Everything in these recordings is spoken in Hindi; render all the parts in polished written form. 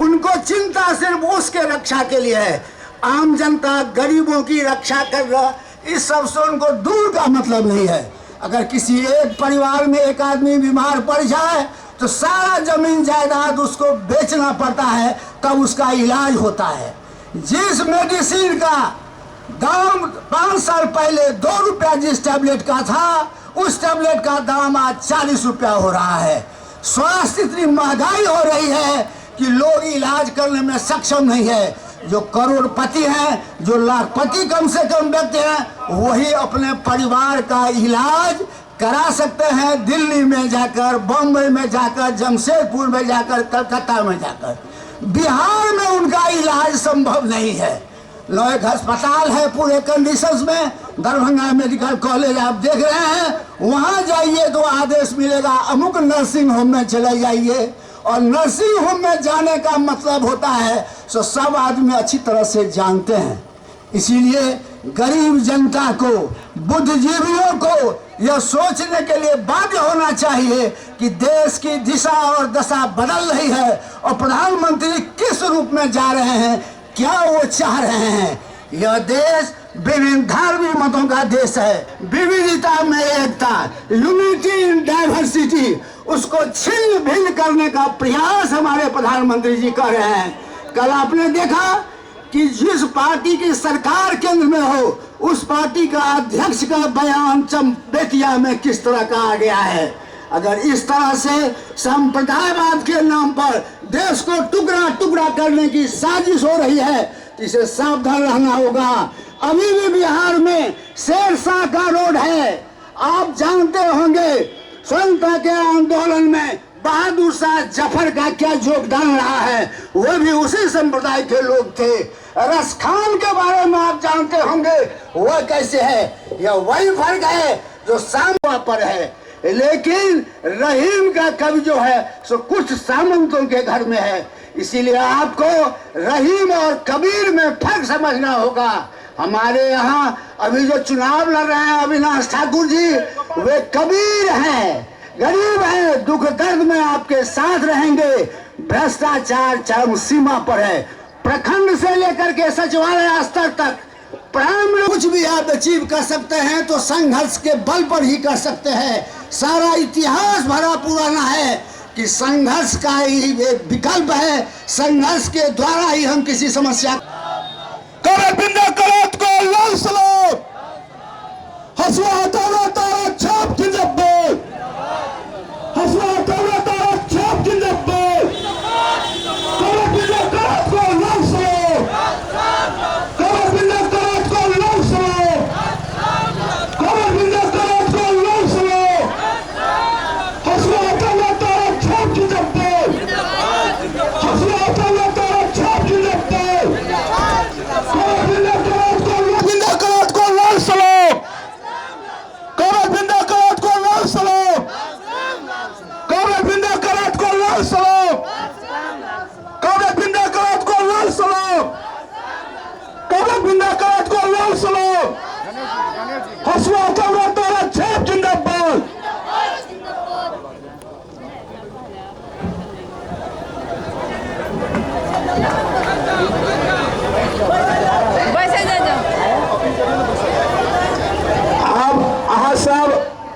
उनको चिंता सिर्फ उसके रक्षा के लिए है। आम जनता गरीबों की रक्षा कर रहा, इस सब से उनको दूर का मतलब नहीं है। अगर किसी एक परिवार में एक आदमी बीमार पड़ जाए तो सारा जमीन जायदाद उसको बेचना पड़ता है, तब उसका इलाज होता है। जिस मेडिसिन का दाम 5 साल पहले 2 रुपया जिस टैबलेट का था, उस टैबलेट का दाम आज 40 रुपया हो रहा है। स्वास्थ्य इतनी महंगाई हो रही है कि लोग इलाज करने में सक्षम नहीं है। जो करोड़पति हैं, जो लाखपति कम से कम व्यक्ति हैं, वही अपने परिवार का इलाज करा सकते हैं दिल्ली में जाकर, बम्बई में जाकर, जमशेदपुर में जाकर, कलकत्ता में जाकर। बिहार में उनका इलाज संभव नहीं है। एक अस्पताल है पूरे कंडीशंस में, दरभंगा मेडिकल कॉलेज आप देख रहे हैं, वहाँ जाइए तो आदेश मिलेगा अमुक नर्सिंग होम में चले जाइए। और नर्सिंग होम में जाने का मतलब होता है सो सब आदमी अच्छी तरह से जानते हैं। इसीलिए गरीब जनता को, बुद्धिजीवियों को यह सोचने के लिए बाध्य होना चाहिए कि देश की दिशा और दशा बदल रही है और प्रधानमंत्री किस रूप में जा रहे हैं, क्या वो चाह रहे हैं। यह देश विभिन्न धार्मिक मतों का देश है, विविधता में एकता, यूनिटी इन डाइवर्सिटी, उसको छिन्न भिन्न करने का प्रयास हमारे प्रधानमंत्री जी कर रहे हैं। कल आपने देखा कि जिस पार्टी की सरकार केंद्र में हो, उस पार्टी का अध्यक्ष का बयान बेतिया में किस तरह का आ गया है। अगर इस तरह से संप्रदायवाद के नाम पर देश को टुकड़ा टुकड़ा करने की साजिश हो रही है, तो इसे सावधान रहना होगा। अभी भी बिहार में शेरशाह का रोड है, आप जानते होंगे। स्वतंत्रता के आंदोलन में बहादुर शाह जफर का क्या योगदान रहा है, वो भी उसी संप्रदाय के लोग थे। रस खान के बारे में आप जानते होंगे, वह कैसे है। यह वही फर्क है जो सामवा पर है, लेकिन रहीम का कवि जो है सो कुछ सामंतों के घर में है। इसीलिए आपको रहीम और कबीर में फर्क समझना होगा। हमारे यहाँ अभी जो चुनाव लड़ रहे हैं अविनाश ठाकुर जी, वे कबीर हैं, गरीब हैं, दुख दर्द में आपके साथ रहेंगे। भ्रष्टाचार चरम सीमा पर है, प्रखंड से लेकर के सचिवालय स्तर तक प्राइमरी कुछ भी आप अचीव कर सकते हैं तो संघर्ष के बल पर ही कर सकते हैं। सारा इतिहास भरा पुराना है कि संघर्ष का ही एक विकल्प है, संघर्ष के द्वारा ही हम किसी समस्या हसुआ हटाना तारा छाप जिंदाबाद, हसुआ हटाना तारा छाप जिंदाबाद, कमर बिंदा करात को लाल सलो, कमर बिंदा करात को लाल सलो, कमर बिंदा करात को लाल सलो, हसुआ हटाना तारा छाप जिंदाबाद, हसुआ हटाना तारा छाप जिंदाबाद, कमर बिंदा करात को लाल सलो,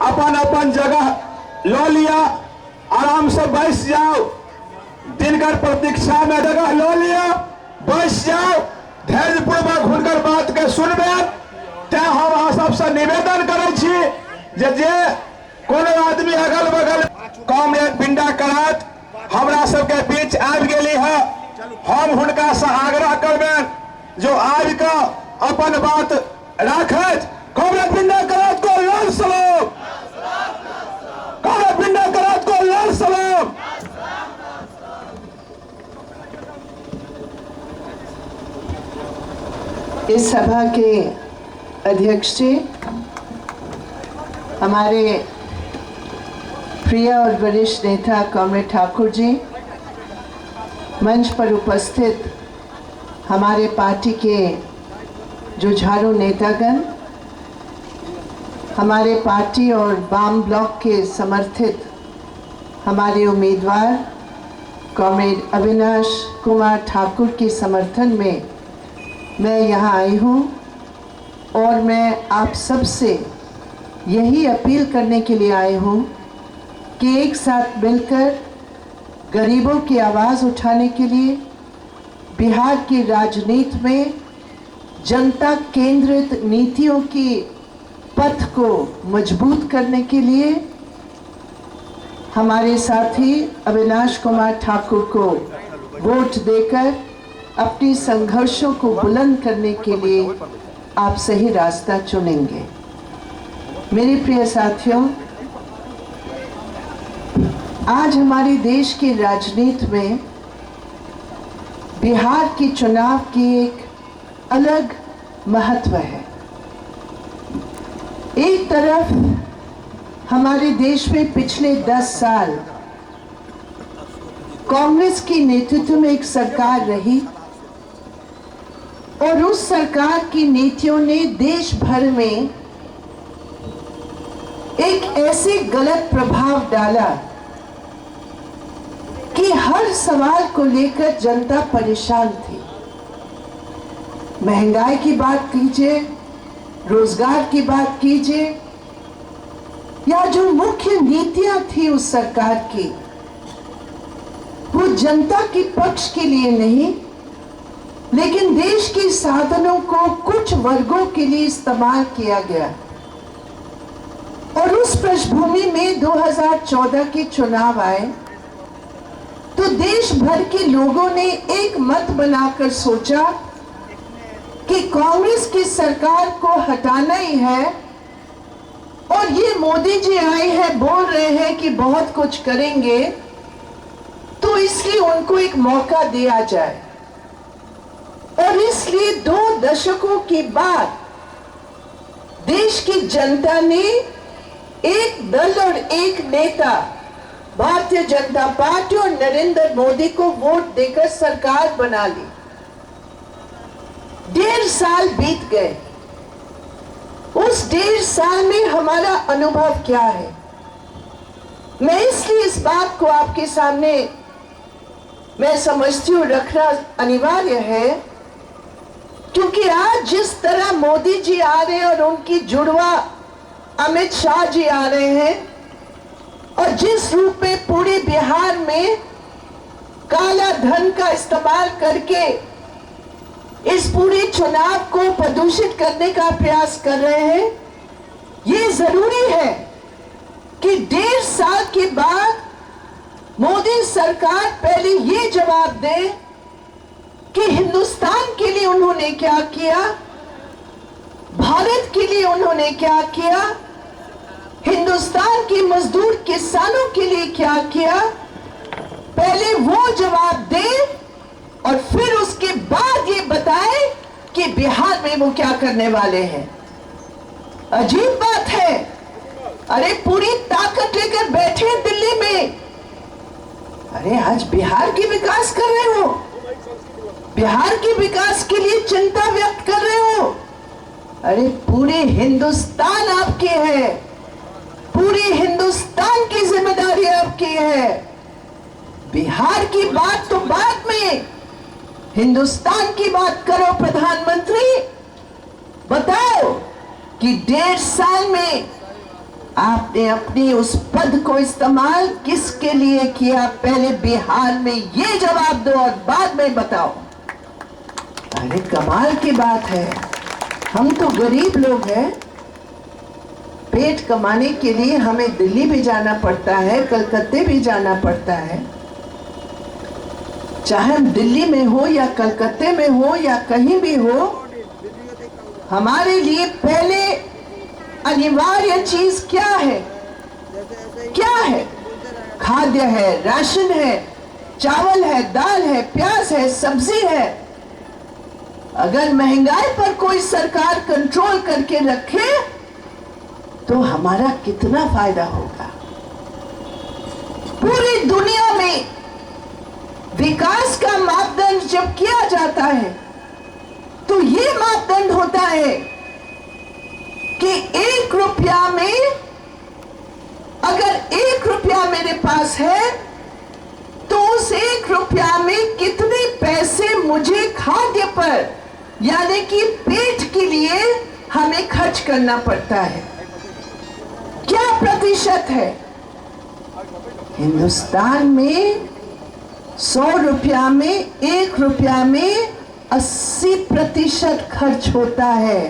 अपन अपन जगह लो लिया, आराम से बैठ जाओ। दिनकर प्रतीक्षा में जगह लो लिया, बैठ जाओ, धैर्य पूर्वक हुनकर बात के सुनबे। हम अहाँ सबसे निवेदन करे छी जे कोनो आदमी अगल बगल कॉमरेड बिंदा करात हमरा सबके बीच आबि गेली है, हम हुनका से आग्रह करबेन जो आबि के अपन बात राखत। कॉमरेड बिंदा करात को लाल सलाम, कॉमरेड बिंदा करात को लाल सलाम। इस सभा के अध्यक्ष जी, हमारे प्रिय और वरिष्ठ नेता कॉमरेड ठाकुर जी, मंच पर उपस्थित हमारे पार्टी के जुझारू नेतागण, हमारे पार्टी और वाम ब्लॉक के समर्थित हमारे उम्मीदवार कॉमरेड अविनाश कुमार ठाकुर के समर्थन में मैं यहाँ आई हूँ और मैं आप सबसे यही अपील करने के लिए आई हूँ कि एक साथ मिलकर गरीबों की आवाज़ उठाने के लिए बिहार की राजनीति में जनता केंद्रित नीतियों की पथ को मजबूत करने के लिए हमारे साथी अविनाश कुमार ठाकुर को वोट देकर अपनी संघर्षों को बुलंद करने के लिए आप सही रास्ता चुनेंगे। मेरे प्रिय साथियों, आज हमारे देश की राजनीति में बिहार की चुनाव की एक अलग महत्व है। एक तरफ हमारे देश में पिछले 10 साल कांग्रेस के नेतृत्व में एक सरकार रही और उस सरकार की नीतियों ने देश भर में एक ऐसे गलत प्रभाव डाला कि हर सवाल को लेकर जनता परेशान थी। महंगाई की बात कीजिए, रोजगार की बात कीजिए, या जो मुख्य नीतियां थी उस सरकार की, वो जनता के पक्ष के लिए नहीं, लेकिन देश के साधनों को कुछ वर्गों के लिए इस्तेमाल किया गया। और उस पृष्ठभूमि में 2014 के चुनाव आए तो देश भर के लोगों ने एक मत बनाकर सोचा कि कांग्रेस की सरकार को हटाना ही है और ये मोदी जी आए हैं, बोल रहे हैं कि बहुत कुछ करेंगे, तो इसलिए उनको एक मौका दिया जाए। और इसलिए 2 दशकों के बाद देश की जनता ने एक दल और एक नेता भारतीय जनता पार्टी और नरेंद्र मोदी को वोट देकर सरकार बना ली। 1.5 साल बीत गए। उस 1.5 साल में हमारा अनुभव क्या है? मैं इसलिए इस बात को आपके सामने मैं समझती हूँ रखना अनिवार्य है, क्योंकि आज जिस तरह मोदी जी आ रहे हैं और उनकी जुड़वा अमित शाह जी आ रहे हैं और जिस रूप में पूरे बिहार में काला धन का इस्तेमाल करके इस पूरे चुनाव को प्रदूषित करने का प्रयास कर रहे हैं, ये जरूरी है कि 1.5 साल के बाद मोदी सरकार पहले ये जवाब दे कि हिंदुस्तान के लिए उन्होंने क्या किया, भारत के लिए उन्होंने क्या किया, हिंदुस्तान के मजदूर किसानों के लिए क्या किया। पहले वो जवाब दे और फिर उसके बाद ये बताए कि बिहार में वो क्या करने वाले हैं। अजीब बात है, अरे पूरी ताकत लेकर बैठे हैं दिल्ली में, अरे आज बिहार की विकास कर रहे हो, बिहार के विकास के लिए चिंता व्यक्त कर रहे हो। अरे पूरे हिंदुस्तान आपके है, पूरे हिंदुस्तान की जिम्मेदारी आपकी है। बिहार की बात तो बाद में, हिंदुस्तान की बात करो प्रधानमंत्री। बताओ कि 1.5 साल में आपने अपनी उस पद को इस्तेमाल किसके लिए किया, पहले बिहार में ये जवाब दो और बाद में बताओ। अरे कमाल की बात है, हम तो गरीब लोग हैं, पेट कमाने के लिए हमें दिल्ली भी जाना पड़ता है, कलकत्ते भी जाना पड़ता है। चाहे हम दिल्ली में हो या कलकत्ते में हो या कहीं भी हो, हमारे लिए पहले अनिवार्य चीज क्या है? क्या है? खाद्य है, राशन है, चावल है, दाल है, प्याज है, सब्जी है। अगर महंगाई पर कोई सरकार कंट्रोल करके रखे तो हमारा कितना फायदा होगा। पूरी दुनिया में विकास का मापदंड जब किया जाता है तो ये मापदंड होता है कि 1 रुपया में, अगर 1 रुपया मेरे पास है तो उस उस 1 रुपया में कितने पैसे मुझे खाद्य पर यानी कि पेट के लिए हमें खर्च करना पड़ता है, क्या प्रतिशत है? हिंदुस्तान में 100 रुपया में 1 रुपया में 80% खर्च होता है,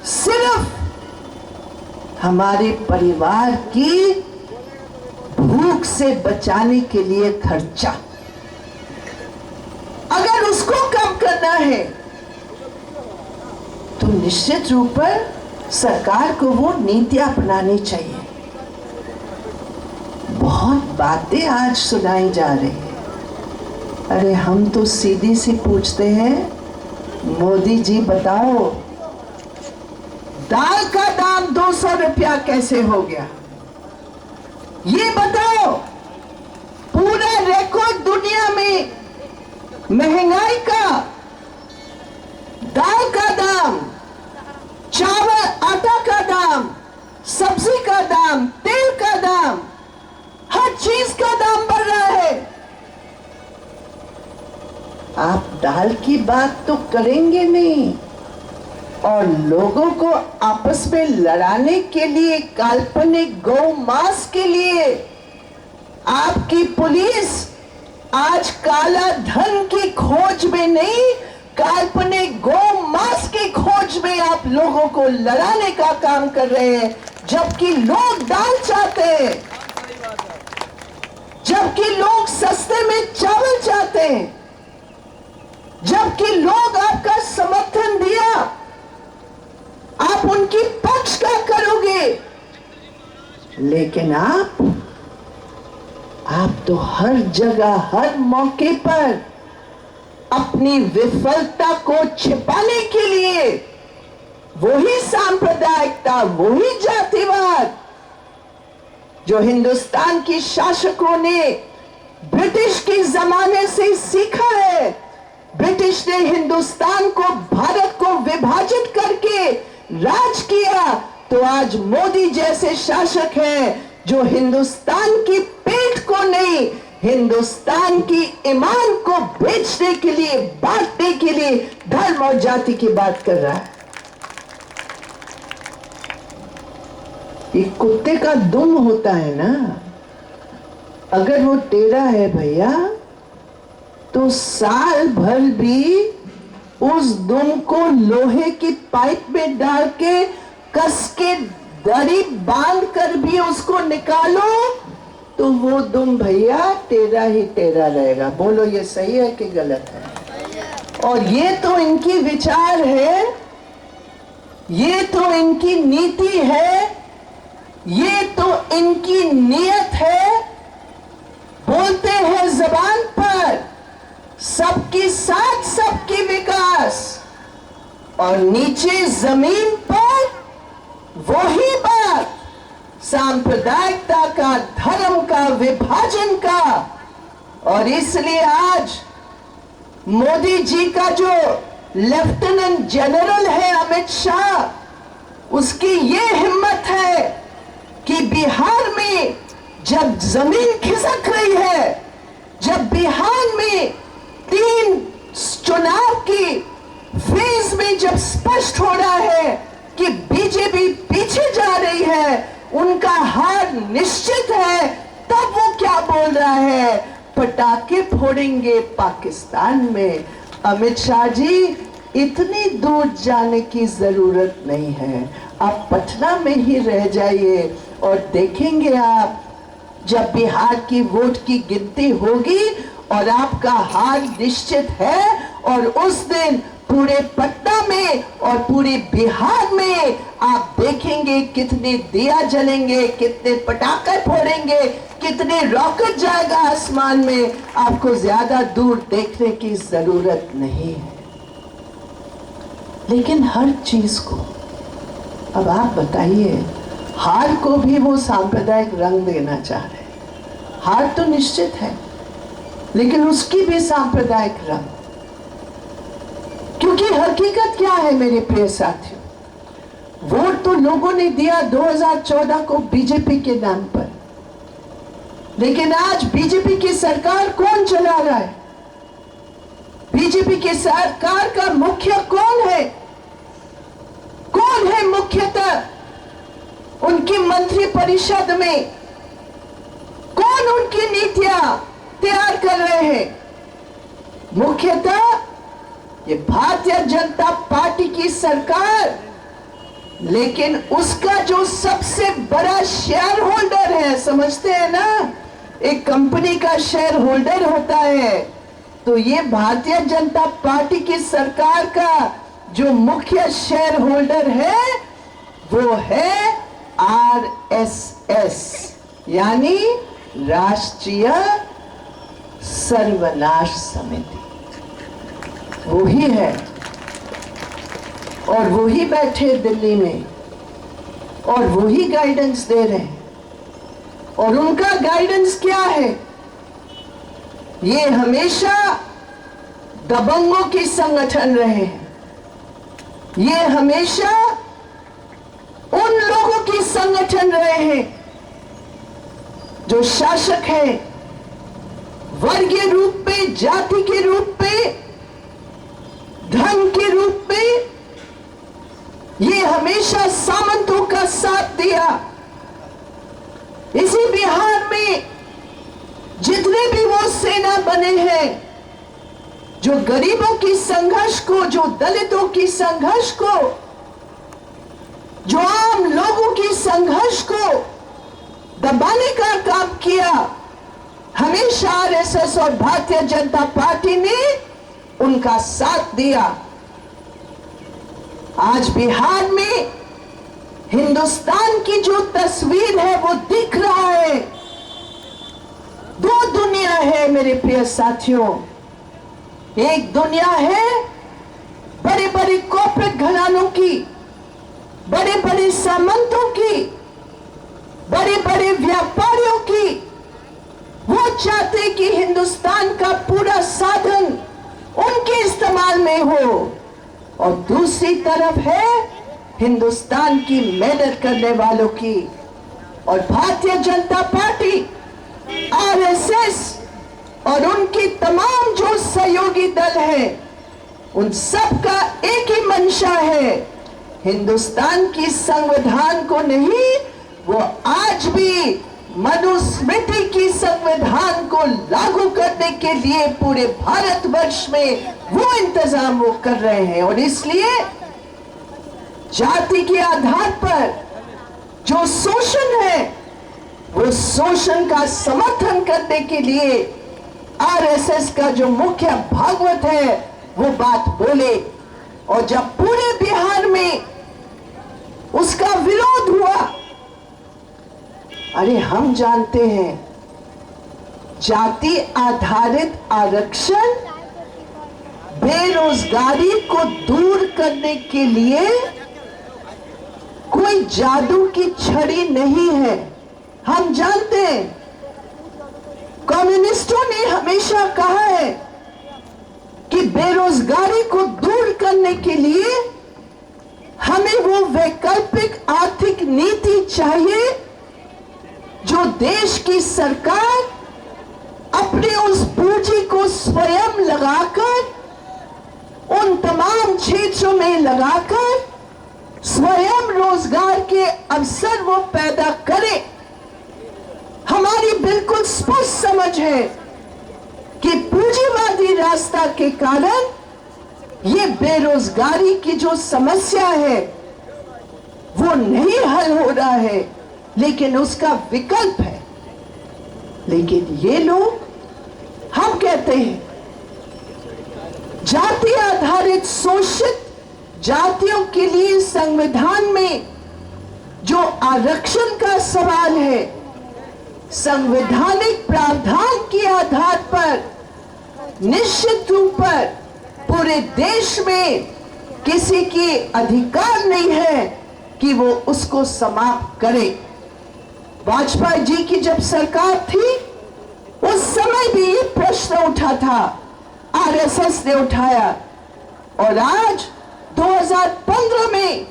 सिर्फ हमारे परिवार की भूख से बचाने के लिए खर्चा। अगर उसको कम करना है तो निश्चित रूप पर सरकार को वो नीतियां अपनानी चाहिए। बहुत बातें आज सुनाई जा रही है, अरे हम तो सीधी सी पूछते हैं, मोदी जी बताओ दाल का दाम 200 रुपया कैसे हो गया? ये बताओ, पूरा रिकॉर्ड दुनिया में महंगाई का, दाल का दाम, चावल आटा का दाम, सब्जी का दाम, तेल का दाम, हर चीज का दाम बढ़ रहा है। आप दाल की बात तो करेंगे नहीं और लोगों को आपस में लड़ाने के लिए, काल्पनिक गौ मांस के लिए आपकी पुलिस आज काला धन की खोज में नहीं, काल्पनिक गौ मांस की खोज में आप लोगों को लड़ाने का काम कर रहे हैं, जबकि लोग दाल चाहते हैं, जबकि लोग सस्ते में चावल चाहते हैं, जबकि लोग आपका समर्थन दिया, आप उनकी पक्ष का करोगे, लेकिन आप तो हर जगह हर मौके पर अपनी विफलता को छिपाने के लिए वही सांप्रदायिकता, वही जातिवाद जो हिंदुस्तान के शासकों ने ब्रिटिश के जमाने से सीखा है। ब्रिटिश ने हिंदुस्तान को, भारत को विभाजित करके राज किया, तो आज मोदी जैसे शासक हैं जो हिंदुस्तान की पेट को नहीं, हिंदुस्तान की ईमान को बेचने के लिए, बांटने के लिए धर्म और जाति की बात कर रहा है। एक कुत्ते का दुम होता है ना, अगर वो टेढ़ा है भैया तो साल भर भी उस दुम को लोहे की पाइप में डाल के कस के दड़ी बांध कर भी उसको निकालो तो वो दुम भैया टेढ़ा ही टेढ़ा रहेगा। बोलो ये सही है कि गलत है? और ये तो इनकी विचार है, ये तो इनकी नीति है, ये तो इनकी नियत है। बोलते हैं जबान पर सबके साथ सबकी विकास, और नीचे जमीन पर वही बात सांप्रदायिकता का, धर्म का, विभाजन का। और इसलिए आज मोदी जी का जो लेफ्टिनेंट जनरल है अमित शाह, उसकी ये हिम्मत है कि बिहार में जब जमीन खिसक रही है, जब बिहार में 3 चुनाव की फेज में जब स्पष्ट हो रहा है कि बीजेपी पीछे जा रही है, उनका हार निश्चित है, तब वो क्या बोल रहा है? पटाखे फोड़ेंगे पाकिस्तान में। अमित शाह जी, इतनी दूर जाने की जरूरत नहीं है, आप पटना में ही रह जाइए और देखेंगे आप, जब बिहार की वोट की गिनती होगी और आपका हार निश्चित है, और उस दिन पूरे पटना में और पूरे बिहार में आप देखेंगे कितने दिया जलेंगे, कितने पटाखे फोड़ेंगे, कितने रॉकेट जाएगा आसमान में। आपको ज्यादा दूर देखने की जरूरत नहीं है। लेकिन हर चीज को, अब आप बताइए, हार को भी वो सांप्रदायिक रंग देना चाह रहे हैं। हार तो निश्चित है, लेकिन उसकी भी सांप्रदायिक रंग, क्योंकि हकीकत क्या है मेरे प्रिय साथियों? वोट तो लोगों ने दिया 2014 को बीजेपी के नाम पर, लेकिन आज बीजेपी की सरकार कौन चला रहा है? बीजेपी की सरकार का मुख्य कौन है? कौन है मुख्यतः उनकी मंत्री परिषद में? कौन उनकी नीतियां तैयार कर रहे हैं? मुख्यतः ये भारतीय जनता पार्टी की सरकार। लेकिन उसका जो सबसे बड़ा शेयर होल्डर है, समझते हैं ना, एक कंपनी का शेयर होल्डर होता है, तो ये भारतीय जनता पार्टी की सरकार का जो मुख्य शेयर होल्डर है वो है आरएसएस, यानी राष्ट्रीय सर्वनाश समिति। वही है और वही बैठे दिल्ली में और वही गाइडेंस दे रहे हैं। और उनका गाइडेंस क्या है? ये हमेशा दबंगों की संगठन रहे हैं। ये हमेशा उन लोगों की संगठन रहे हैं जो शासक है, वर्गीय रूप में, जाति के रूप में, धर्म के रूप में। ये हमेशा सामंतों का साथ दिया। इसी बिहार में जितने भी वो सेना बने हैं, जो गरीबों की संघर्ष को, जो दलितों की संघर्ष को, जो आम लोगों की संघर्ष को दबाने का काम किया, हमेशा आरएसएस और भारतीय जनता पार्टी ने उनका साथ दिया। आज बिहार में हिंदुस्तान की जो तस्वीर है वो दिख रहा है। दो दुनिया है मेरे प्रिय साथियों। एक दुनिया है बड़े बड़े कॉर्पोरेट घरानों की, बड़े बड़े सामंतों की, बड़े बड़े व्यापारियों की। वो चाहते कि हिंदुस्तान का पूरा साधन उनके इस्तेमाल में हो। और दूसरी तरफ है हिंदुस्तान की मेहनत करने वालों की। और भारतीय जनता पार्टी, आरएसएस और उनकी तमाम जो सहयोगी दल है, उन सब का एक ही मंशा है, हिंदुस्तान की संविधान को नहीं, वो आज भी मनुस्मृति की संविधान को लागू करने के लिए पूरे भारतवर्ष में वो इंतजाम वो कर रहे हैं। और इसलिए जाति के आधार पर जो शोषण है, वो शोषण का समर्थन करने के लिए आरएसएस का जो मुख्य भागवत है वो बात बोले। और जब पूरे बिहार में उसका विरोध हुआ, अरे हम जानते हैं जाति आधारित आरक्षण बेरोजगारी को दूर करने के लिए कोई जादू की छड़ी नहीं है। हम जानते हैं, कम्युनिस्टों ने हमेशा कहा है कि बेरोजगारी को दूर करने के लिए हमें वो वैकल्पिक आर्थिक नीति चाहिए जो देश की सरकार अपने उस पूंजी को स्वयं लगाकर, उन तमाम क्षेत्रों में लगाकर स्वयं रोजगार के अवसर वो पैदा करे। हमारी बिल्कुल स्पष्ट समझ है कि पूंजीवादी रास्ता के कारण ये बेरोजगारी की जो समस्या है वो नहीं हल हो रहा है, लेकिन उसका विकल्प है। लेकिन ये लोग, हम कहते हैं जाति आधारित शोषित जातियों के लिए संविधान में जो आरक्षण का सवाल है, संवैधानिक प्रावधान के आधार पर निश्चित रूप पर पूरे देश में किसी की अधिकार नहीं है कि वो उसको समाप्त करे। वाजपेयी जी की जब सरकार थी उस समय भी ये प्रश्न उठा था, आरएसएस ने उठाया। और आज 2015 में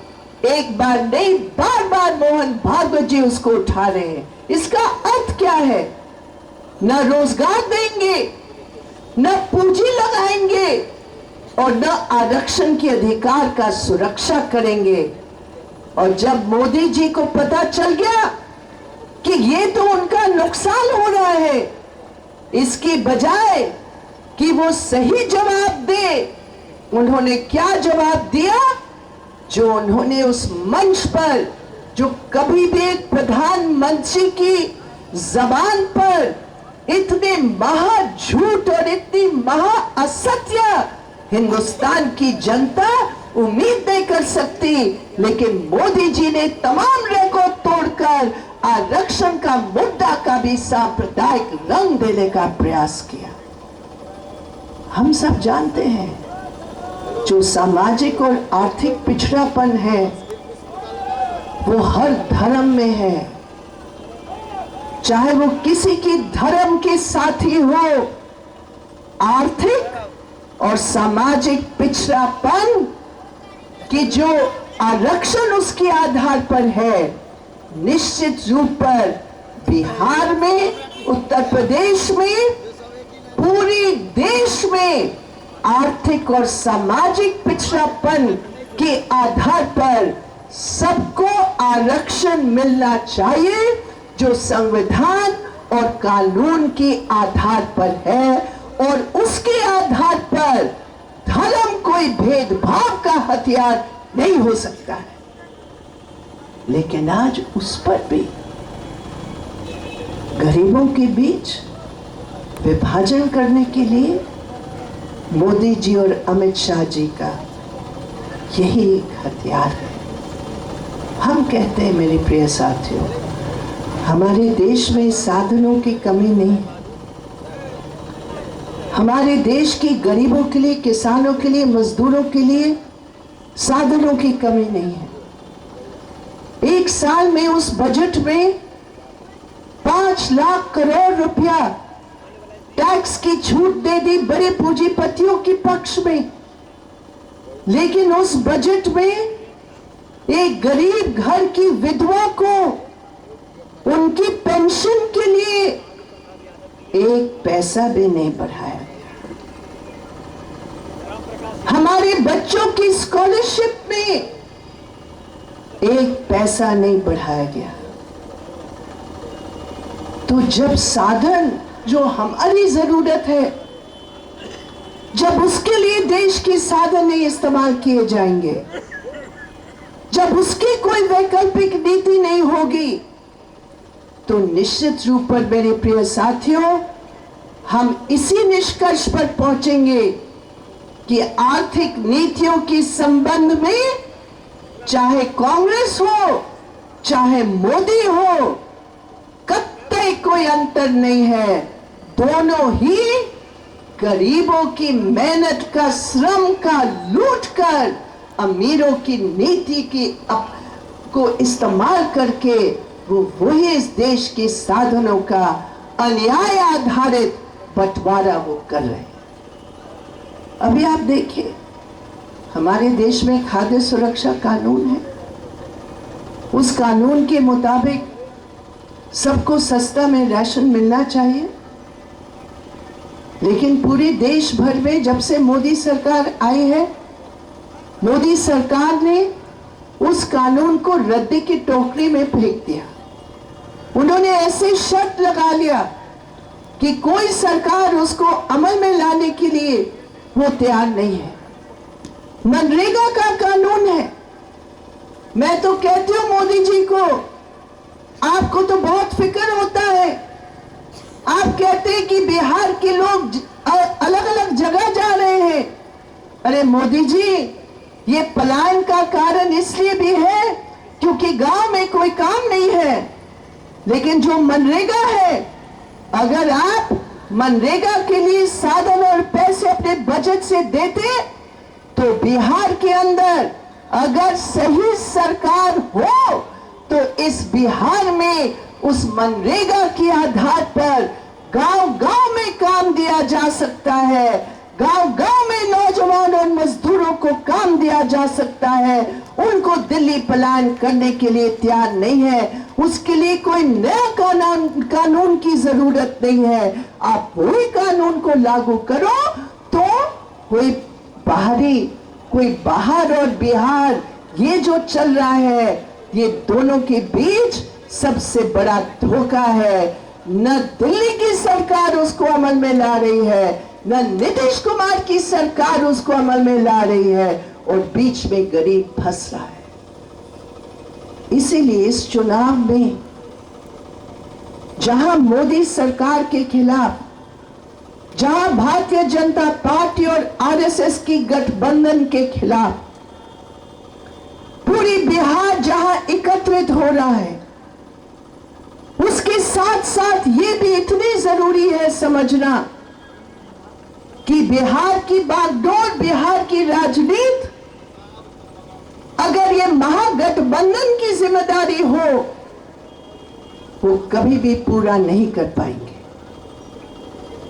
एक बार नहीं, बार बार मोहन भागवत जी उसको उठा रहे हैं। इसका अर्थ क्या है? न रोजगार देंगे, न पूंजी लगाएंगे और न आरक्षण के अधिकार का सुरक्षा करेंगे। और जब मोदी जी को पता चल गया कि ये तो उनका नुकसान हो रहा है, इसकी बजाय कि वो सही जवाब दे, उन्होंने क्या जवाब दिया? जो उन्होंने उस मंच पर, जो कभी भी एक प्रधानमंत्री की जबान पर इतने महा झूठ और इतनी महा असत्य हिंदुस्तान की जनता उम्मीद नहीं कर सकती, लेकिन मोदी जी ने तमाम रिकॉर्ड तोड़कर आरक्षण का मुद्दा का भी सांप्रदायिक रंग देने का प्रयास किया। हम सब जानते हैं जो सामाजिक और आर्थिक पिछड़ापन है वो हर धर्म में है, चाहे वो किसी की धर्म के साथी हो। आर्थिक और सामाजिक पिछड़ापन कि जो आरक्षण उसके आधार पर है, निश्चित रूप पर बिहार में, उत्तर प्रदेश में, पूरे देश में आर्थिक और सामाजिक पिछड़ापन के आधार पर सबको आरक्षण मिलना चाहिए, जो संविधान और कानून के आधार पर है, और उसके आधार पर धर्म कोई भेदभाव का हथियार नहीं हो सकता है। लेकिन आज उस पर भी गरीबों के बीच विभाजन करने के लिए मोदी जी और अमित शाह जी का यही एक हथियार है। हम कहते हैं मेरे प्रिय साथियों, हमारे देश में साधनों की कमी नहीं है। हमारे देश के गरीबों के लिए, किसानों के लिए, मजदूरों के लिए साधनों की कमी नहीं है। एक साल में उस बजट में 5 लाख करोड़ रुपया टैक्स की छूट दे दी बड़े पूंजीपतियों के पक्ष में, लेकिन उस बजट में एक गरीब घर की विधवा को उनकी पेंशन के लिए 1 पैसा भी नहीं बढ़ाया गया। हमारे बच्चों की स्कॉलरशिप में 1 पैसा नहीं बढ़ाया गया। तो जब साधन जो हमारी जरूरत है, जब उसके लिए देश के साधन नहीं इस्तेमाल किए जाएंगे, जब उसकी कोई वैकल्पिक नीति नहीं होगी, तो निश्चित रूप पर मेरे प्रिय साथियों, हम इसी निष्कर्ष पर पहुंचेंगे कि आर्थिक नीतियों के संबंध में चाहे कांग्रेस हो, चाहे मोदी हो, कतई कोई अंतर नहीं है। दोनों ही गरीबों की मेहनत का, श्रम का लूट कर अमीरों की नीति की को इस्तेमाल करके वो वही इस देश के साधनों का अन्याय आधारित बंटवारा वो कर रहे हैं। अभी आप देखिए, हमारे देश में खाद्य सुरक्षा कानून है। उस कानून के मुताबिक सबको सस्ता में राशन मिलना चाहिए, लेकिन पूरे देश भर में जब से मोदी सरकार आई है, मोदी सरकार ने उस कानून को रद्दी की टोकरी में फेंक दिया। उन्होंने ऐसे शर्त लगा लिया कि कोई सरकार उसको अमल में लाने के लिए वो तैयार नहीं है। मनरेगा का कानून है। मैं तो कहती हूं मोदी जी को, आपको तो बहुत फिक्र होता है। आप कहते हैं कि बिहार के लोग अलग अलग जगह जा रहे हैं। अरे मोदी जी, ये पलायन का कारण इसलिए भी है क्योंकि गांव में कोई काम नहीं है। लेकिन जो मनरेगा है, अगर आप मनरेगा के लिए साधन और पैसे अपने बजट से देते, तो बिहार के अंदर अगर सही सरकार हो तो इस बिहार में उस मनरेगा के आधार पर गांव-गांव में काम दिया जा सकता है। गांव-गांव में नौजवान और मजदूरों को काम दिया जा सकता है। उनको दिल्ली पलायन करने के लिए तैयार नहीं है। उसके लिए कोई नया कानून की जरूरत नहीं है। आप वही कानून को लागू करो तो कोई बाहर और बिहार, ये जो चल रहा है, ये दोनों के बीच सबसे बड़ा धोखा है। न दिल्ली की सरकार उसको अमल में ला रही है, न नीतीश कुमार की सरकार उसको अमल में ला रही है, और बीच में गरीब फंस रहा है। इसीलिए इस चुनाव में जहां मोदी सरकार के खिलाफ, जहां भारतीय जनता पार्टी और आरएसएस की गठबंधन के खिलाफ पूरी बिहार जहां एकत्रित हो रहा है, उसके साथ साथ ये भी इतनी जरूरी है समझना कि बिहार की बागडोर, बिहार की राजनीति, अगर ये महागठबंधन की जिम्मेदारी हो, वो कभी भी पूरा नहीं कर पाएंगे।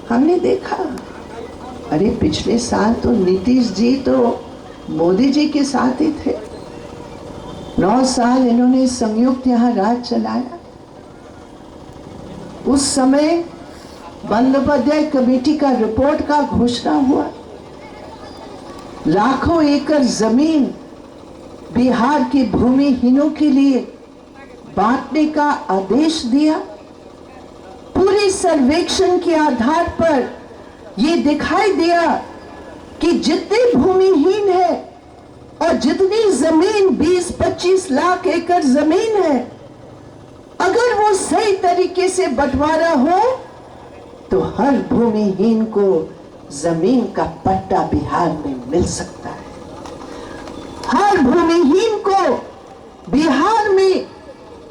हमने देखा, अरे पिछले साल तो नीतीश जी तो मोदी जी के साथ ही थे। 9 साल इन्होंने संयुक्त यहां राज चलाया। उस समय बंदोपाध्याय कमेटी का रिपोर्ट का घोषणा हुआ, लाखों एकड़ जमीन बिहार के भूमिहीनों के लिए बांटने का आदेश दिया। पूरे सर्वेक्षण के आधार पर यह दिखाई दिया कि जितने भूमिहीन है और जितनी जमीन 20-25 लाख एकड़ जमीन है, अगर वो सही तरीके से बंटवारा हो तो हर भूमिहीन को जमीन का पट्टा बिहार में मिल सकता है। हर भूमिहीन को बिहार में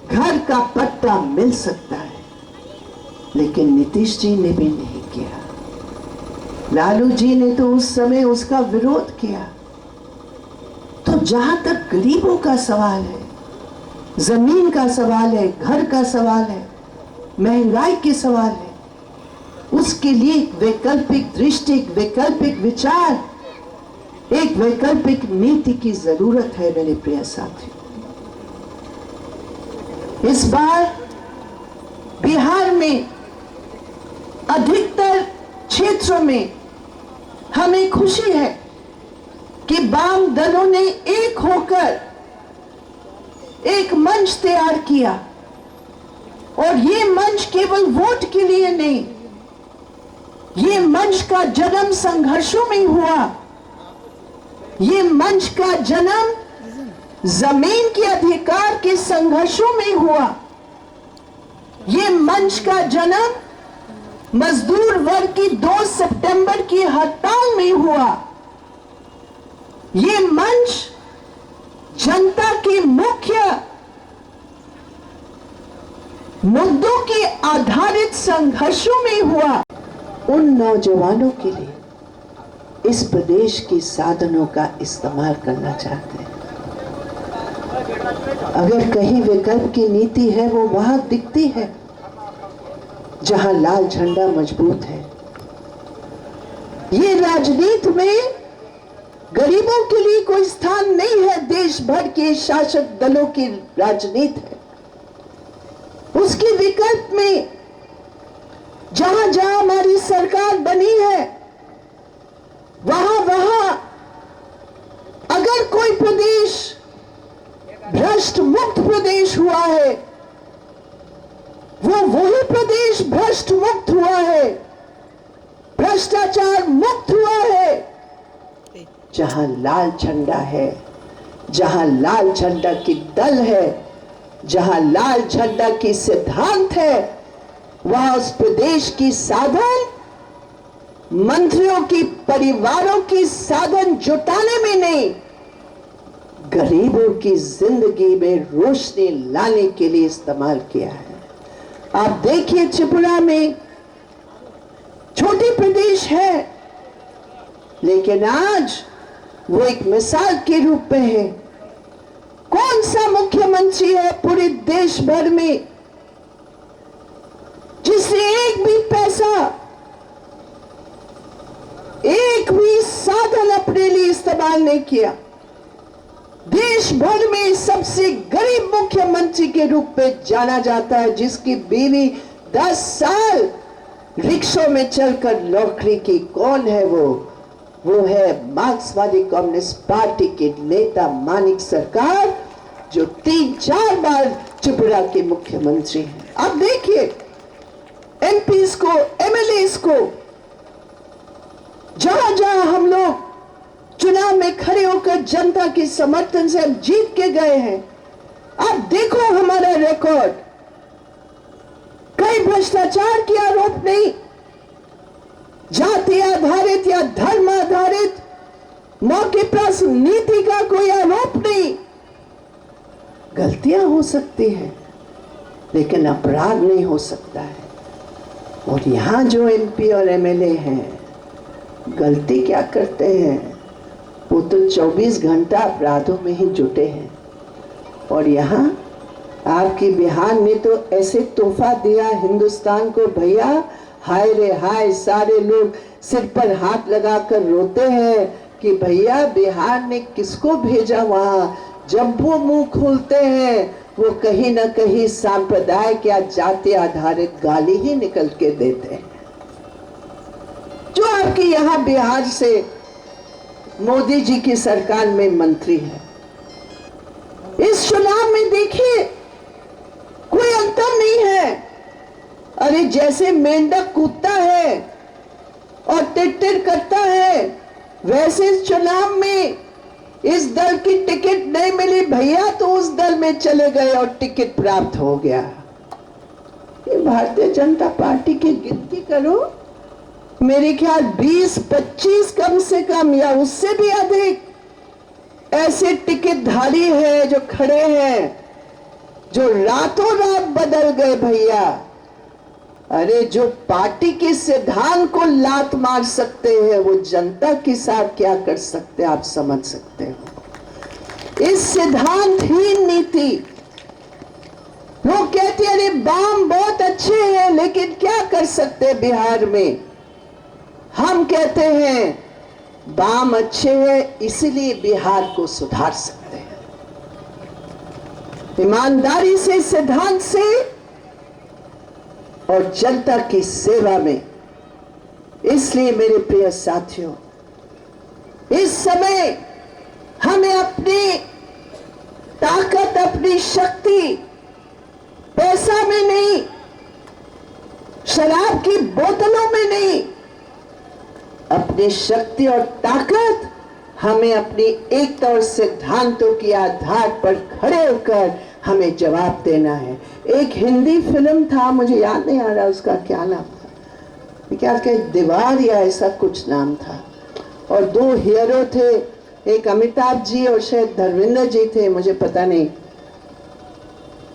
घर का पट्टा मिल सकता है। लेकिन नीतीश जी ने भी नहीं किया। लालू जी ने तो उस समय उसका विरोध किया। तो जहां तक गरीबों का सवाल है, जमीन का सवाल है, घर का सवाल है, महंगाई के सवाल है, उसके लिए एक वैकल्पिक दृष्टि, एक वैकल्पिक विचार, एक वैकल्पिक नीति की जरूरत है मेरे प्रिय साथियों। इस बार बिहार में अधिकतर क्षेत्रों में हमें खुशी है कि वाम दलों ने एक होकर एक मंच तैयार किया, और ये मंच केवल वोट के लिए नहीं, ये मंच का जन्म संघर्षों में हुआ। ये मंच का जन्म जमीन के अधिकार के संघर्षों में हुआ। ये मंच का जन्म मजदूर वर्ग की 2 सितंबर की हड़ताल में हुआ। ये मंच जनता के मुख्य मुद्दों के आधारित संघर्षों में हुआ। उन नौजवानों के लिए इस प्रदेश के साधनों का इस्तेमाल करना चाहते हैं। अगर कहीं विकल्प की नीति है, वो वहां दिखती है जहां लाल झंडा मजबूत है। ये राजनीति में गरीबों के लिए कोई स्थान नहीं है। देश भर के शासक दलों की राजनीति है। उसके विकल्प में जहां जहां हमारी सरकार बनी है, वहां अगर कोई प्रदेश भ्रष्ट मुक्त प्रदेश हुआ है, वो वही प्रदेश भ्रष्ट मुक्त हुआ है, भ्रष्टाचार मुक्त हुआ है जहां लाल झंडा है, जहां लाल झंडा की दल है, जहां लाल झंडा की सिद्धांत है। वहां उस प्रदेश की साधन, मंत्रियों की परिवारों की साधन जुटाने में नहीं, गरीबों की जिंदगी में रोशनी लाने के लिए इस्तेमाल किया है। आप देखिए, त्रिपुरा में छोटी प्रदेश है, लेकिन आज वो एक मिसाल के रूप में है। कौन सा मुख्यमंत्री है पूरे देश भर में जिसने एक भी पैसा, एक भी साधन अपने लिए इस्तेमाल नहीं किया? देश भर में सबसे गरीब मुख्यमंत्री के रूप में जाना जाता है, जिसकी बीवी 10 साल रिक्शों में चलकर नौकरी की। कौन है वो है मार्क्सवादी कम्युनिस्ट पार्टी के नेता मानिक सरकार, जो 3-4 बार त्रिपुरा के मुख्यमंत्री हैं। अब देखिए एमपीज को, एमएलएस को, जहां जहां हम लोग चुनाव में खड़े होकर जनता के समर्थन से हम जीत के गए हैं, अब देखो हमारा रिकॉर्ड। कई भ्रष्टाचार के आरोप नहीं, जाति आधारित या धर्म आधारित मौके पर नीति का कोई आरोप नहीं। गलतियां हो सकती हैं लेकिन अपराध नहीं हो सकता है। और यहां जो एमपी और एमएलए हैं, गलती क्या करते हैं? वो तो 24 घंटा अपराधों में ही जुटे हैं। और यहाँ आपकी बिहार ने तो ऐसे तोहफा दिया हिंदुस्तान को, भैया हाय रे हाय, सारे लोग सिर पर हाथ लगाकर रोते हैं कि भैया बिहार ने किसको भेजा वहां। जब वो मुंह खोलते हैं वो कहीं ना कहीं सांप्रदायिक या जाति आधारित गाली ही निकल के देते हैं। जो आपके यहाँ बिहार से मोदी जी की सरकार में मंत्री है, इस चुनाव में देखिए कोई अंतर नहीं है। अरे जैसे मेंढक कूदता है और टिट-टिट करता है, वैसे इस चुनाव में इस दल की टिकट नहीं मिली भैया तो उस दल में चले गए और टिकट प्राप्त हो गया। ये भारतीय जनता पार्टी की गिनती करो, मेरे ख्याल 20-25 कम से कम या उससे भी अधिक ऐसे टिकटधारी हैं जो खड़े हैं, जो रातों रात बदल गए भैया। अरे जो पार्टी के सिद्धांत को लात मार सकते हैं, वो जनता के साथ क्या कर सकते हैं आप समझ सकते हो। इस सिद्धांतहीन नीति, लोग कहते हैं अरे बाम बहुत अच्छे हैं लेकिन क्या कर सकते हैं बिहार में। हम कहते हैं बाम अच्छे हैं इसलिए बिहार को सुधार सकते हैं, ईमानदारी से, सिद्धांत से और जनता की सेवा में। इसलिए मेरे प्रिय साथियों, इस समय हमें अपनी ताकत, अपनी शक्ति पैसा में नहीं, शराब की बोतलों में नहीं, अपनी शक्ति और ताकत हमें अपनी एकता और सिद्धांतों के आधार पर खड़े होकर हमें जवाब देना है। एक हिंदी फिल्म था, मुझे याद नहीं आ रहा उसका क्या नाम था, क्या दीवार या ऐसा कुछ नाम था, और 2 हीरो थे, एक अमिताभ जी और शायद धर्मेंद्र जी थे, मुझे पता नहीं।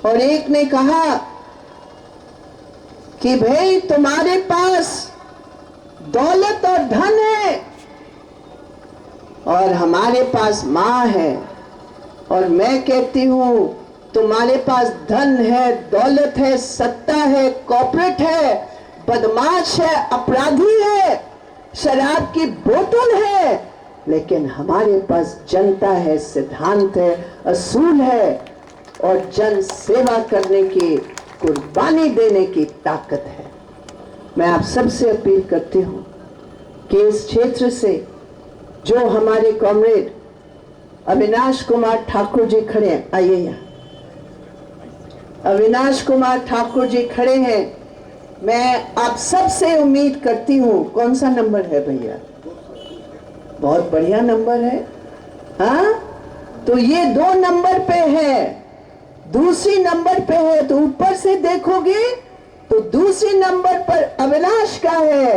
और एक ने कहा कि भाई तुम्हारे पास दौलत और धन है और हमारे पास मां है, और मैं कहती हूं तुम्हारे पास धन है, दौलत है, सत्ता है, कॉर्पोरेट है, बदमाश है, अपराधी है, शराब की बोतल है, लेकिन हमारे पास जनता है, सिद्धांत है, असूल है और जन सेवा करने की, कुर्बानी देने की ताकत है। मैं आप सबसे अपील करती हूं कि इस क्षेत्र से जो हमारे कॉमरेड अविनाश कुमार ठाकुर जी खड़े हैं, आइए यहाँ, अविनाश कुमार ठाकुर जी खड़े हैं। मैं आप सबसे उम्मीद करती हूँ, कौन सा नंबर है भैया? बहुत बढ़िया नंबर है। हाँ, तो ये 2 नंबर पे है, दूसरी नंबर पे है, तो ऊपर से देखोगे तो दूसरी नंबर पर अविनाश का है।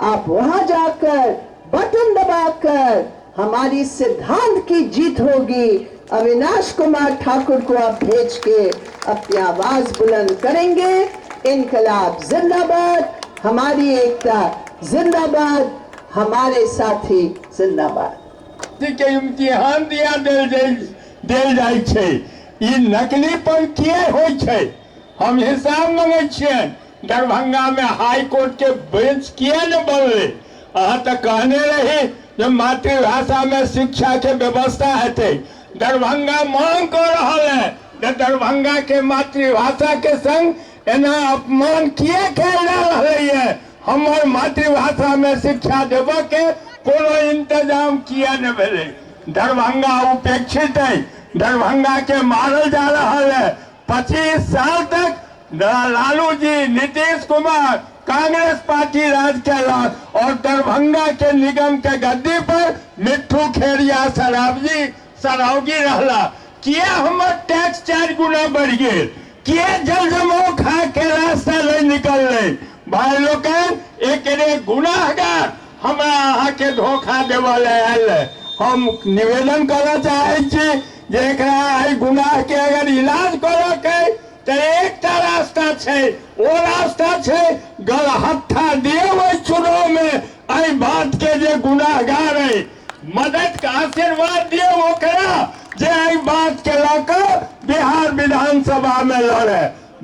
आप वहां जाकर बटन दबाकर हमारी सिद्धांत की जीत होगी। अविनाश कुमार ठाकुर को आप भेज के अपनी आवाज बुलंद करेंगे। इनकलाब जिंदाबाद, हमारी एकता जिंदाबाद, हमारे साथी जिंदाबाद। के इम्तिहान दिया देल जाय छै, ई नकलीपन किए होइ छै? हम हिसाब मांगे छियन। दरभंगा में हाई कोर्ट के बेंच किए न बनले? अहाँ तो कहने रही जो मातृभाषा में शिक्षा के व्यवस्था हेतै, दरभंगा मांग कर रहा है जे दरभंगा के मातृभाषा के संग एना अपमान किए कैल जा रही है। हमार मातृभाषा में शिक्षा देवे के कोनो इंतजाम किया न भेले। दरभंगा उपेक्षित है, दरभंगा के मारल जा रहा है। 25 साल तक लालू जी, नीतीश कुमार, कांग्रेस पार्टी राज कैलक और दरभंगा के निगम के गद्दी पर मिट्ठू खेरिया सरावगी रहला। किए हमर टैक्स 4 गुना बढ़ गए, किए जल जमाव खा के रास्ता नहीं निकल रहे। भाई लोग एक गुनाहगार हमरा अहाँ के धोखा देवल आयल। हम निवेदन करना चाहे गुनाह के अगर इलाज करे के तो एक रास्ता है, वो रास्ता है गलहत्था दिए चुनाव में आई बात के जे गुनाहगार है मदद का आशीर्वाद दिए ओकरा जे आई बात के लाकर बिहार विधानसभा में लड़े,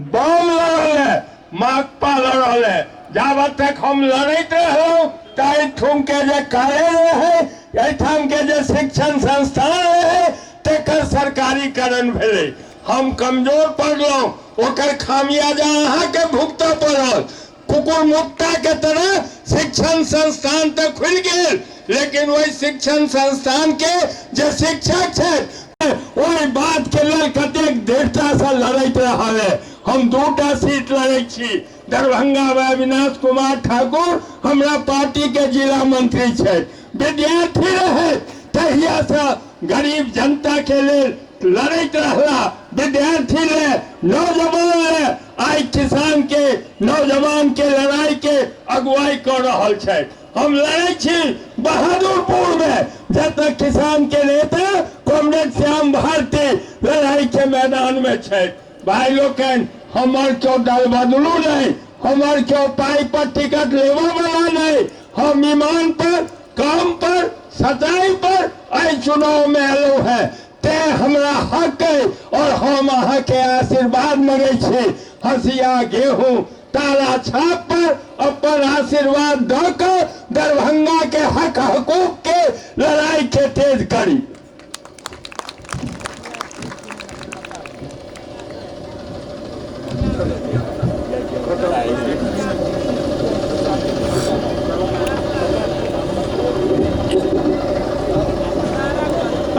बम लड़े, माकपा लड़े। जब तक हम लड़ते रहो ठुम के जे कॉलेज रहे, के जे शिक्षण संस्थान रहे तेकर सरकारीकरण भेले। हम कमजोर पड़लो, ओकर खामियाजा अहाँ के भुगत पड़ल। कुकुर मुक्ता के तरह शिक्षण संस्थान तक खुल गए, लेकिन वही शिक्षण संस्थान के जे शिक्षक है वही बात के लिए कतेक देरता से लड़त रहा है। हम 2टा सीट लड़े छी। दरभंगा में अविनाश कुमार ठाकुर हमरा पार्टी के जिला मंत्री छे। विद्यार्थी रहे तहिया से गरीब जनता के लिए लड़त रहला। विद्यार्थी ले, नौजवान ले, आई किसान के नौजवान के लड़ाई के अगुवाई कर रहा है। हम लड़े छी बहादुरपुर में, जब तक किसान के नेता कॉमरेड श्याम भारती लड़ाई के मैदान में छे। भाई लोग हमार क्यों दल बदलू नहीं, हमार क्यों पाई पर टिकट लेवा वाला नहीं। हम ईमान पर, काम पर, सच्चाई पर आई चुनाव में आलो है। ते हमरा हक है और हम अहाँ के आशीर्वाद मांगे छी। हसिया गेहूं ताला छाप पर अपन आशीर्वाद दकर दरभंगा के हक हकूक के लड़ाई के तेज करी।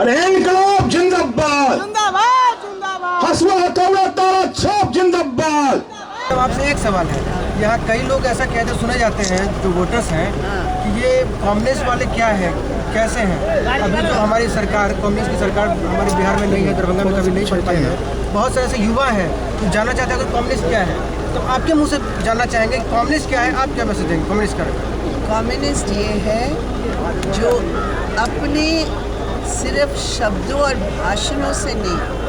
अरे इनकलाब जिंदाबाद, हसवा कौड़ा तारा छाप जिंदाबाद। आपसे एक सवाल है, यहाँ कई लोग ऐसा कहते सुने जाते हैं जो वोटर्स हैं कि ये कांग्रेस वाले क्या है, कैसे हैं। अभी जो हमारी सरकार, कांग्रेस की सरकार हमारे बिहार में नहीं है, दरभंगा में कभी नहीं पड़ पाई है। बहुत सारे ऐसे युवा हैं जो जानना चाहते हैं कि कांग्रेस क्या है। तो आपके मुंह से जानना चाहेंगे कांग्रेस क्या है, आप क्या मैसेज देंगे कांग्रेस का? कम्युनिस्ट ये है जो अपने सिर्फ शब्दों और भाषणों से नहीं,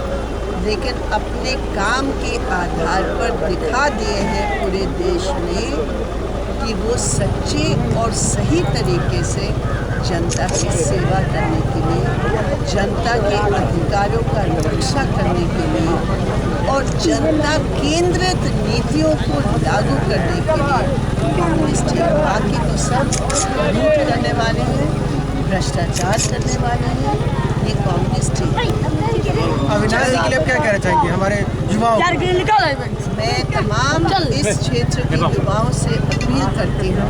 लेकिन अपने काम के आधार पर दिखा दिए हैं पूरे देश में कि वो सच्चे और सही तरीके से जनता की सेवा करने के लिए, जनता के अधिकारों का रक्षा करने के लिए और जनता केंद्रित नीतियों को लागू करने के लिए कम्युनिस्ट है। बाकी तो सब लूट करने वाले हैं, भ्रष्टाचार करने वाले हैं, ये कम्युनिस्ट है। अविनाश जी के लिए क्या कहना चाहेंगे हमारे युवाओं को? मैं तमाम इस क्षेत्र के युवाओं से अपील करती हूँ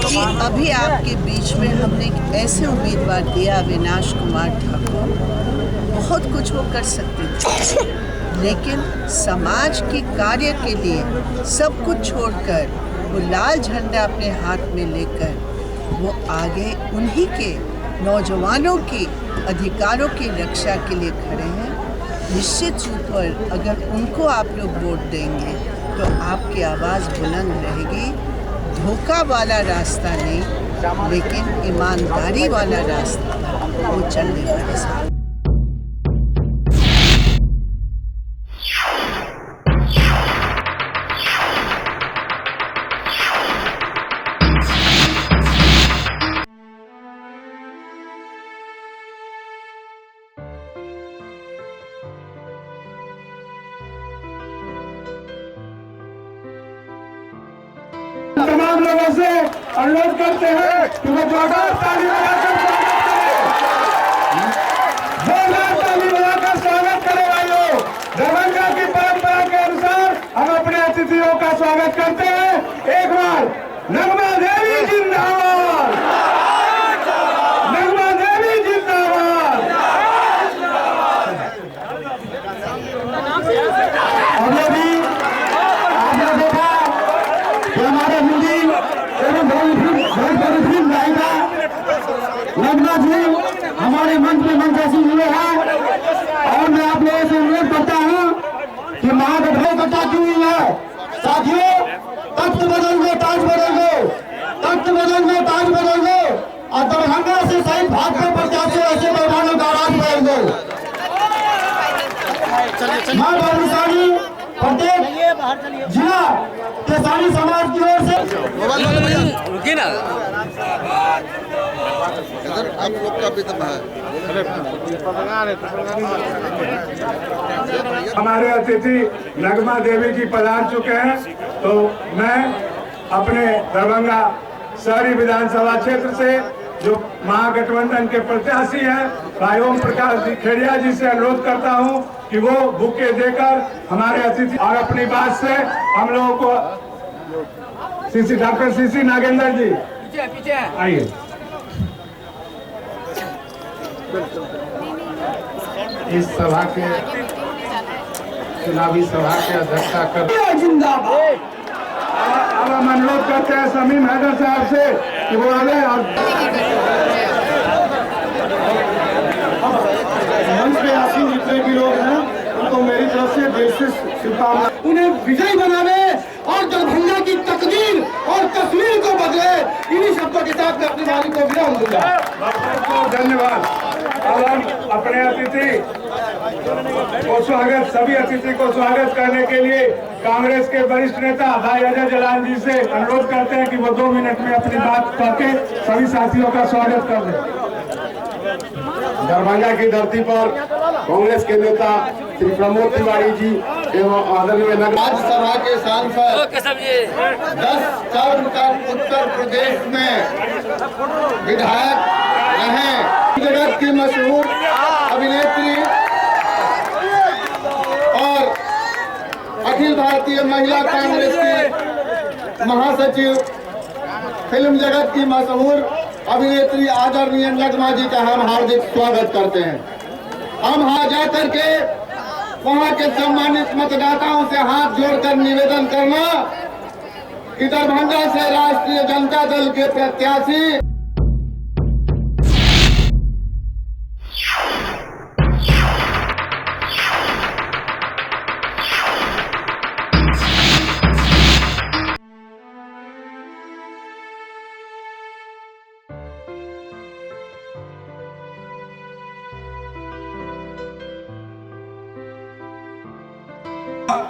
कि अभी आपके बीच में हमने एक ऐसे उम्मीदवार दिया अविनाश कुमार ठाकुर, बहुत कुछ वो कर सकते थे, लेकिन समाज के कार्य के लिए सब कुछ छोड़कर वो लाल झंडा अपने हाथ में लेकर वो आगे उन्हीं के नौजवानों के अधिकारों की रक्षा के लिए खड़े हैं। निश्चित रूप पर अगर उनको आप लोग वोट देंगे तो आपकी आवाज़ बुलंद रहेगी। धोखा वाला रास्ता नहीं, लेकिन ईमानदारी वाला रास्ता वो चलने वाले साथ। तमाम लोगों से अनुरोध करते हैं कि वो जोरदार ताली बजाकर नगमा जी हमारे मंच में मंचासी हुए हैं और मैं आप लोगों से अनुरोध करता हूँ कि महागठबंधन इकट्ठा की हुई है। साथियों, तख्त बदल दो, ताज बदल दो, तख्त बदल दो, ताज बदल दो और दरभंगा से सहित भाजपा प्रत्याशी ऐसे मेहमानों का राज बदल दो। मां भानुशाली प्रत्येक जिला किसानी समाज की ओर से रुकिए ना। आप लोग का भी दम है। हमारे अतिथि नगमा देवी जी पधार चुके हैं, तो मैं अपने दरभंगा शहरी विधानसभा क्षेत्र से जो महागठबंधन के प्रत्याशी हैं भाई ओम प्रकाश जी खेड़िया जी से अनुरोध करता हूं कि वो बुके देकर हमारे अतिथि और अपनी बात से हम लोगों को डॉक्टर सीसी नागेंद्र जी आइए। इस सभा के चुनावी सभा के अध्यक्षता कर जिंदाबाद। अब हम अनुरोध करते हैं समीम हैदर साहब से कि वो आगे और मंच पे आसीन जितने भी लोग हैं उनको मेरी तरफ से दिल से शुभकामनाएं। उन्हें विजयी बनावे और दरभंगा की तकदीर और तस्वीर को बदले, इन्हीं शब्दों के साथ मैं अपनी वाणी को विराम दूंगा। धन्यवाद। अब हम अपने अतिथि को स्वागत, सभी अतिथि को स्वागत करने के लिए कांग्रेस के वरिष्ठ नेता भाई अजय जलान जी से अनुरोध करते हैं कि वो 2 मिनट में अपनी बात करके सभी साथियों का स्वागत कर दें। दरभंगा की धरती पर कांग्रेस के नेता श्री प्रमोद तिवारी जी एवं आदरणीय राज्यसभा के सांसद 10 टर्म का उत्तर प्रदेश में विधायक रहे, जगत की मशहूर अभिनेत्री और अखिल भारतीय महिला कांग्रेस की महासचिव, फिल्म जगत की मशहूर अभिनेत्री आदरणीय नगमा जी का हम हार्दिक स्वागत करते हैं। हम वहां जाकर के वहां के सम्मानित मतदाताओं से हाथ जोड़कर निवेदन करना कि दरभंगा से राष्ट्रीय जनता दल के प्रत्याशी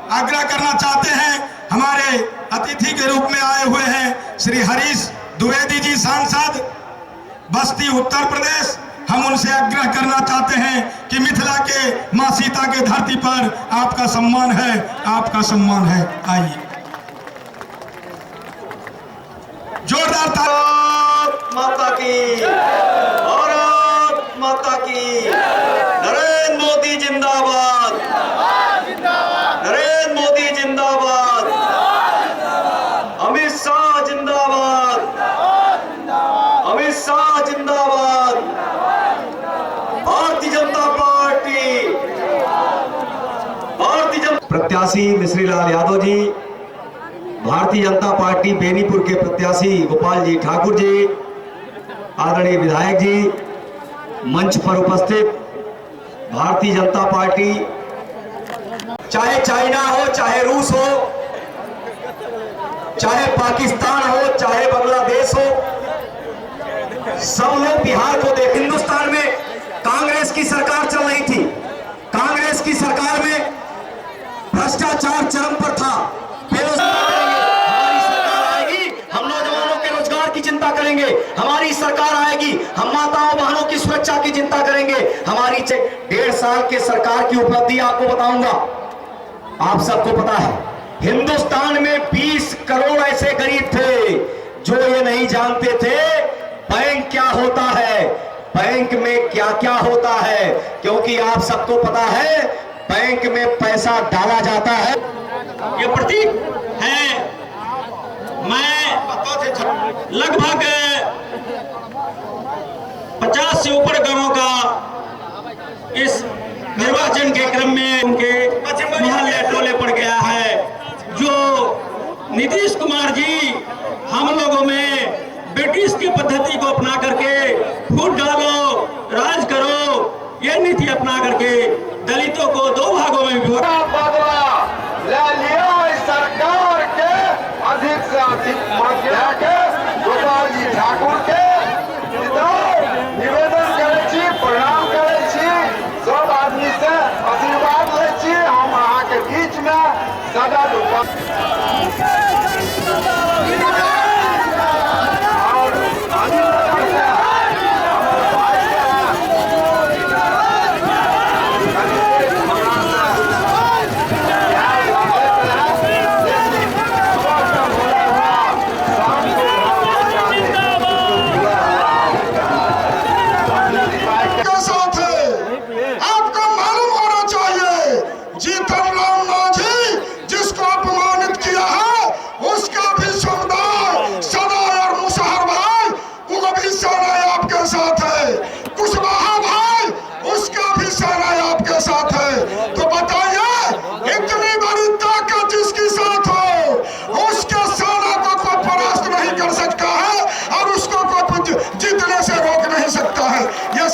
आग्रह करना चाहते हैं। हमारे अतिथि के रूप में आए हुए हैं श्री हरीश द्विवेदी जी, सांसद बस्ती उत्तर प्रदेश। हम उनसे आग्रह करना चाहते हैं कि मिथिला के मां सीता के धरती पर आपका सम्मान है, आपका सम्मान है। आइए जोरदार ताली। माता की, भारत माता की, नरेंद्र मोदी जिंदाबाद, नरेंद्र मोदी जिंदाबाद, अमित शाह जिंदाबाद, अमित शाह जिंदाबाद, भारतीय जनता पार्टी, भारतीय जनता प्रत्याशी मिश्रीलाल यादव जी, भारतीय जनता पार्टी बेनीपुर के प्रत्याशी गोपाल जी ठाकुर जी, आदरणीय विधायक जी, मंच पर उपस्थित भारतीय जनता पार्टी, चाहे चाइना हो, चाहे रूस हो, चाहे पाकिस्तान हो, चाहे बांग्लादेश हो, सब लोग बिहार को देख। हिंदुस्तान में कांग्रेस की सरकार चल रही थी, कांग्रेस की सरकार में भ्रष्टाचार चरम पर था, हमारी सरकार आएगी, हम नौजवानों के रोजगार की चिंता करेंगे, हमारी सरकार आएगी, हम माताओं बहनों की सुरक्षा की चिंता करेंगे। हमारी 1.5 साल के सरकार की उपलब्धि आपको बताऊंगा। आप सबको पता है हिंदुस्तान में 20 करोड़ ऐसे गरीब थे जो ये नहीं जानते थे बैंक क्या होता है, बैंक में क्या क्या होता है, क्योंकि आप सबको पता है बैंक में पैसा डाला जाता है। ये प्रतीक है। मैं लगभग 50 से ऊपर गांवों का इस निर्वाचन के क्रम में उनके मोहल्ले टोले पड़ गया है। जो नीतीश कुमार जी हम लोगों में ब्रिटिश की पद्धति को अपना करके फूट डाल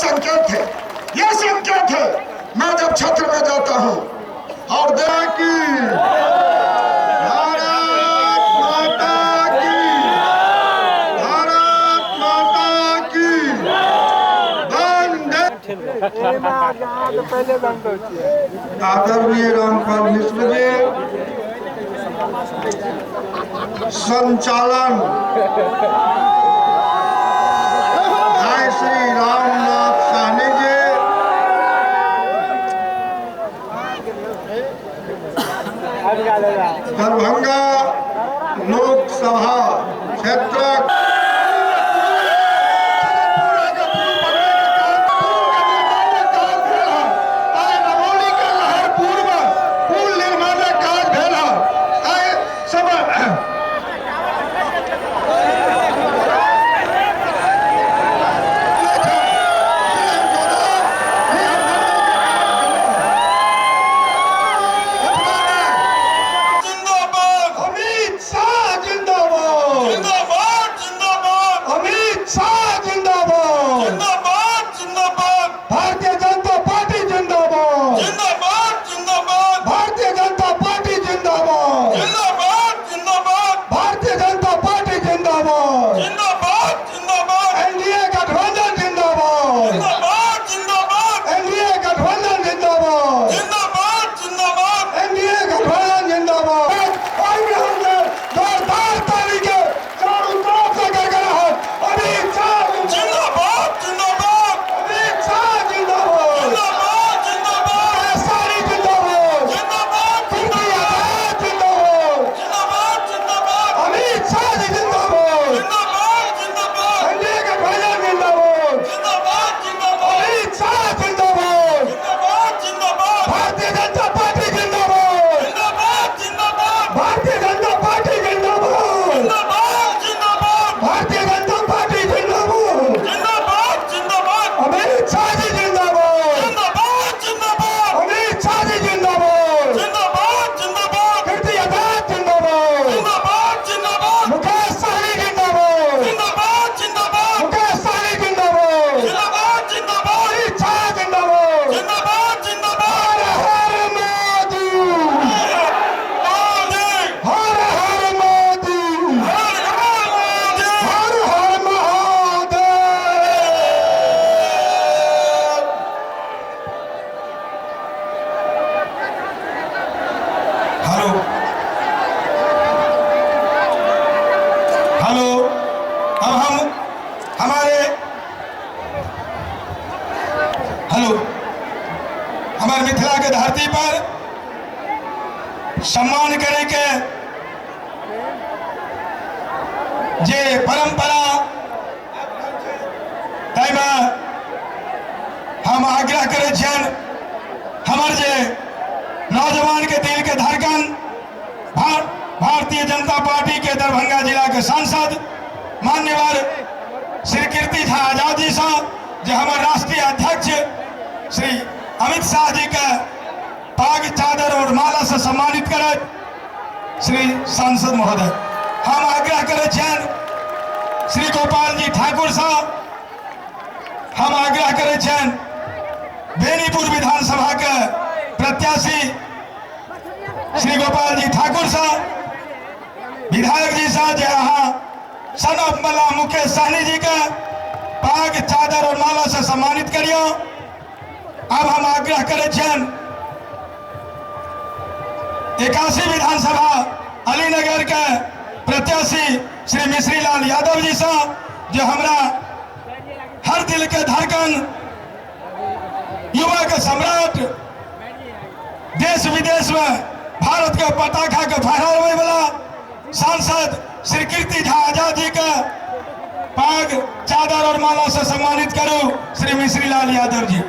संकेत है, ये संकेत है। मैं जब क्षेत्र में जाता हूँ और देखा कि भारत माता की, भारत माता की वंदे। आदरणीय रामपाल मिश्र जी संचालन जय श्री रामनाथ साहनी जी, दरभंगा लोकसभा क्षेत्र हमारे मिथिला के धरती पर सम्मान करे के जे परंपरा तैमे हम आग्रह करे छन हमार जे नौजवान के दिल के धड़कन भारतीय जनता पार्टी के दरभंगा जिला के सांसद मान्यवर श्री कीर्ति झा आजाद जी से जो हमारे राष्ट्रीय अध्यक्ष श्री अमित शाह जी का पाग चादर और माला से सम्मानित करे श्री सांसद महोदय हम आग्रह करे छन श्री गोपाल जी ठाकुर साहब हम आग्रह करे छन बेनीपुर विधानसभा के प्रत्याशी श्री गोपाल जी ठाकुर साहब विधायक जी साहब यहाँ सन ऑफ मला मुकेश सहनी जी का पाग चादर और माला से सम्मानित करियो। अब हम आग्रह करे छन 81 विधानसभा अलीनगर के प्रत्याशी श्री मिश्री लाल यादव जी साहब जो हमारा हर दिल के धड़कन युवा के सम्राट देश विदेश में भारत के पताका के फहरावे वाला सांसद श्री कीर्ति झा आजाद जी का पाग चादर और माला से सम्मानित करो श्री मिश्री लाल यादव जी।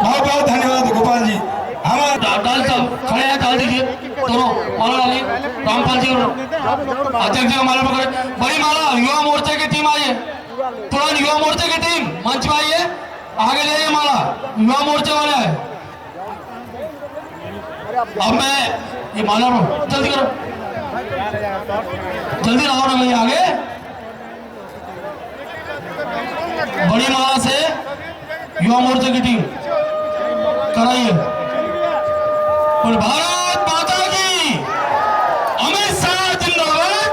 बहुत बहुत धन्यवाद गोपाल जी। हमारे डाल साहब खड़े हैं, डाल दीजिए दोनों माला डाली रामपाल जी और अध्यक्ष जी का माला पकड़े। बड़ी माला युवा मोर्चे की टीम आई है, तुरंत युवा मोर्चे की टीम मंच में आई है, आगे ले माला युवा मोर्चे वाले है। अब मैं ये माला जल्दी करो, जल्दी लगाओ ना भैया आगे। युवा मोर्चे की टीम कराइए। बोल भारत माता की, अमित शाह जिंदाबाद,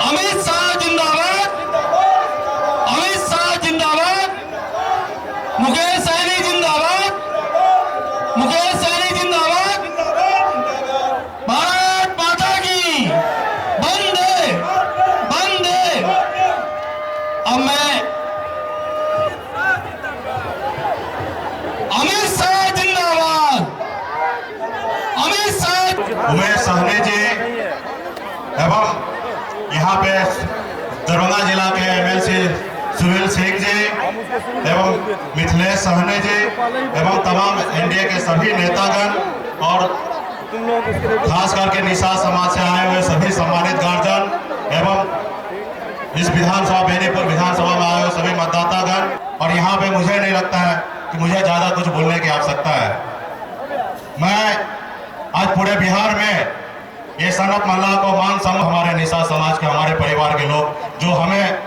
अमित शाह जिंदाबाद, अमित शाह जिंदाबाद, मुकेश सहनी जिंदाबाद, मुकेश सहनी जिंदाबाद, भारत माता की, वंदे वंदे। अब मैं अमित शाह जिंदाबाद, अमित शाह। उमेश सहनी जी एवं यहाँ पे दरभंगा जिला के एमएलसी सुनील सिंह जी एवं मिथिलेश सहनी जी एवं तमाम एनडीए के सभी नेतागण और खास करके निषाद समाज से आए हुए सभी सम्मानित गार्जियन एवं इस विधानसभा बेनीपुर विधानसभा में आए हुए सभी मतदातागण, और यहाँ पे मुझे नहीं लगता है कि मुझे ज्यादा कुछ बोलने की आवश्यकता है। मैं आज पूरे बिहार में ये सनत मल्लाह को मान समझ हमारे निषाद समाज के, हमारे परिवार के लोग जो हमें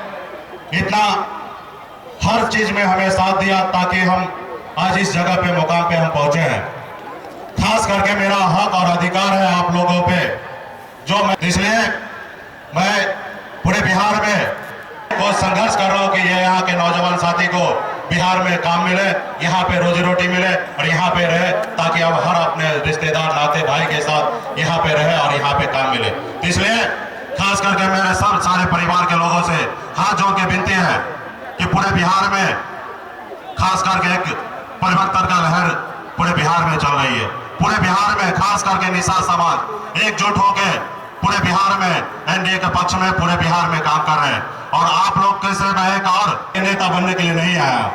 इतना हर चीज में हमें साथ दिया ताकि हम आज इस जगह पे मुकाम पे हम पहुंचे हैं। खास करके मेरा हक और अधिकार है आप लोगों पे जो मैं, इसलिए मैं पूरे बिहार में बहुत संघर्ष कर रहा हूँ कि ये यहाँ के नौजवान साथी को बिहार में काम मिले, यहाँ पे रोजी रोटी मिले और यहाँ पे रहे, ताकि अब हर अपने रिश्तेदार नाते भाई के साथ यहाँ पे रहे और यहाँ पे काम मिले। इसलिए खास करके मेरे सब सारे परिवार के लोगों से हाथ जोड़ के विनती है कि पूरे बिहार में खास करके एक परिवर्तन का लहर पूरे बिहार में चल रही है। पूरे बिहार में खास करके निषाद समाज एकजुट होकर पूरे बिहार में एनडीए के पक्ष में पूरे बिहार में काम कर रहे हैं। और आप लोग कैसे मैं एक और नेता बनने के लिए नहीं आया।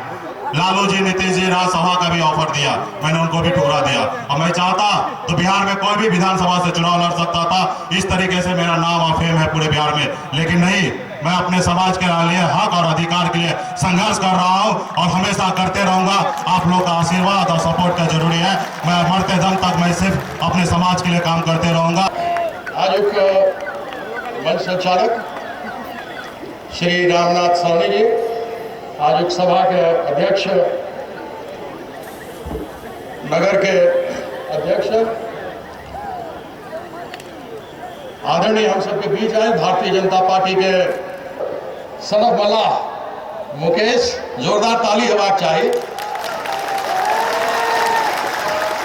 लालू जी, नीतीश जी राज्यसभा का भी ऑफर दिया, मैंने उनको भी ठुकरा दिया। और मैं चाहता तो बिहार में कोई भी विधानसभा से चुनाव लड़ सकता था, इस तरीके से मेरा नाम और फेम है पूरे बिहार में, लेकिन नहीं, मैं अपने समाज के लिए हक और अधिकार के लिए संघर्ष कर रहा हूँ और हमेशा करते रहूंगा। आप लोग का आशीर्वाद और सपोर्ट का जरूरी है। मैं मरते दम तक मैं सिर्फ अपने समाज के लिए काम करते रहूंगा। आज मंच संचालक श्री रामनाथ सहनी जी, आज सभा के अध्यक्ष, नगर के अध्यक्ष, आदरणीय हम सबके बीच आए भारतीय जनता पार्टी के सनत मल्लाह मुकेश, जोरदार ताली हेबाक चाहिए।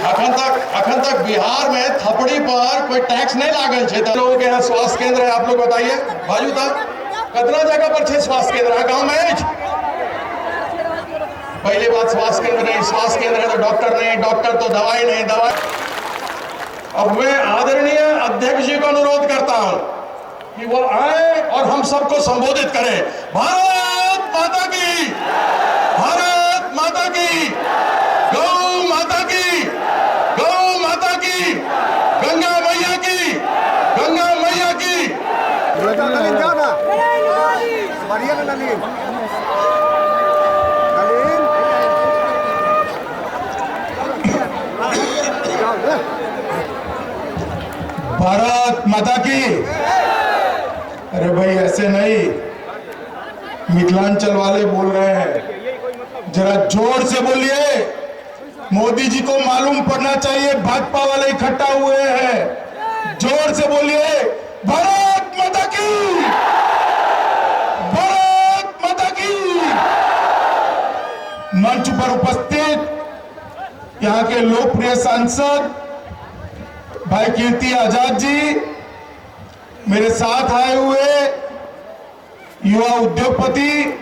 अखन तक बिहार में थपड़ी पर कोई टैक्स नहीं लागल है। लोगों के यहाँ स्वास्थ्य केंद्र है, आप लोग बताइए बाजू तक कितना जगह पर है स्वास्थ्य केंद्र है गांव में? पहली बात स्वास्थ्य केंद्र नहीं, स्वास्थ्य केंद्र है तो डॉक्टर नहीं, डॉक्टर तो दवाई नहीं, दवाई। अब मैं आदरणीय अध्यक्ष जी को अनुरोध करता हूं कि वो आए और हम सबको संबोधित करें। भारत माता की, भारत माता की, गौ माता की, गौ माता की, गंगा मैया की, गंगा मैया की। भारत माता की। अरे भाई ऐसे नहीं, मिथिलांचल वाले बोल रहे हैं, जरा जोर से बोलिए। मोदी जी को मालूम पड़ना चाहिए भाजपा वाले इकट्ठा हुए हैं। जोर से बोलिए, भारत माता की, भारत माता की। मंच पर उपस्थित यहाँ के लोकप्रिय सांसद भाई कीर्ति आजाद जी, मेरे साथ आए हुए युवा उद्योगपति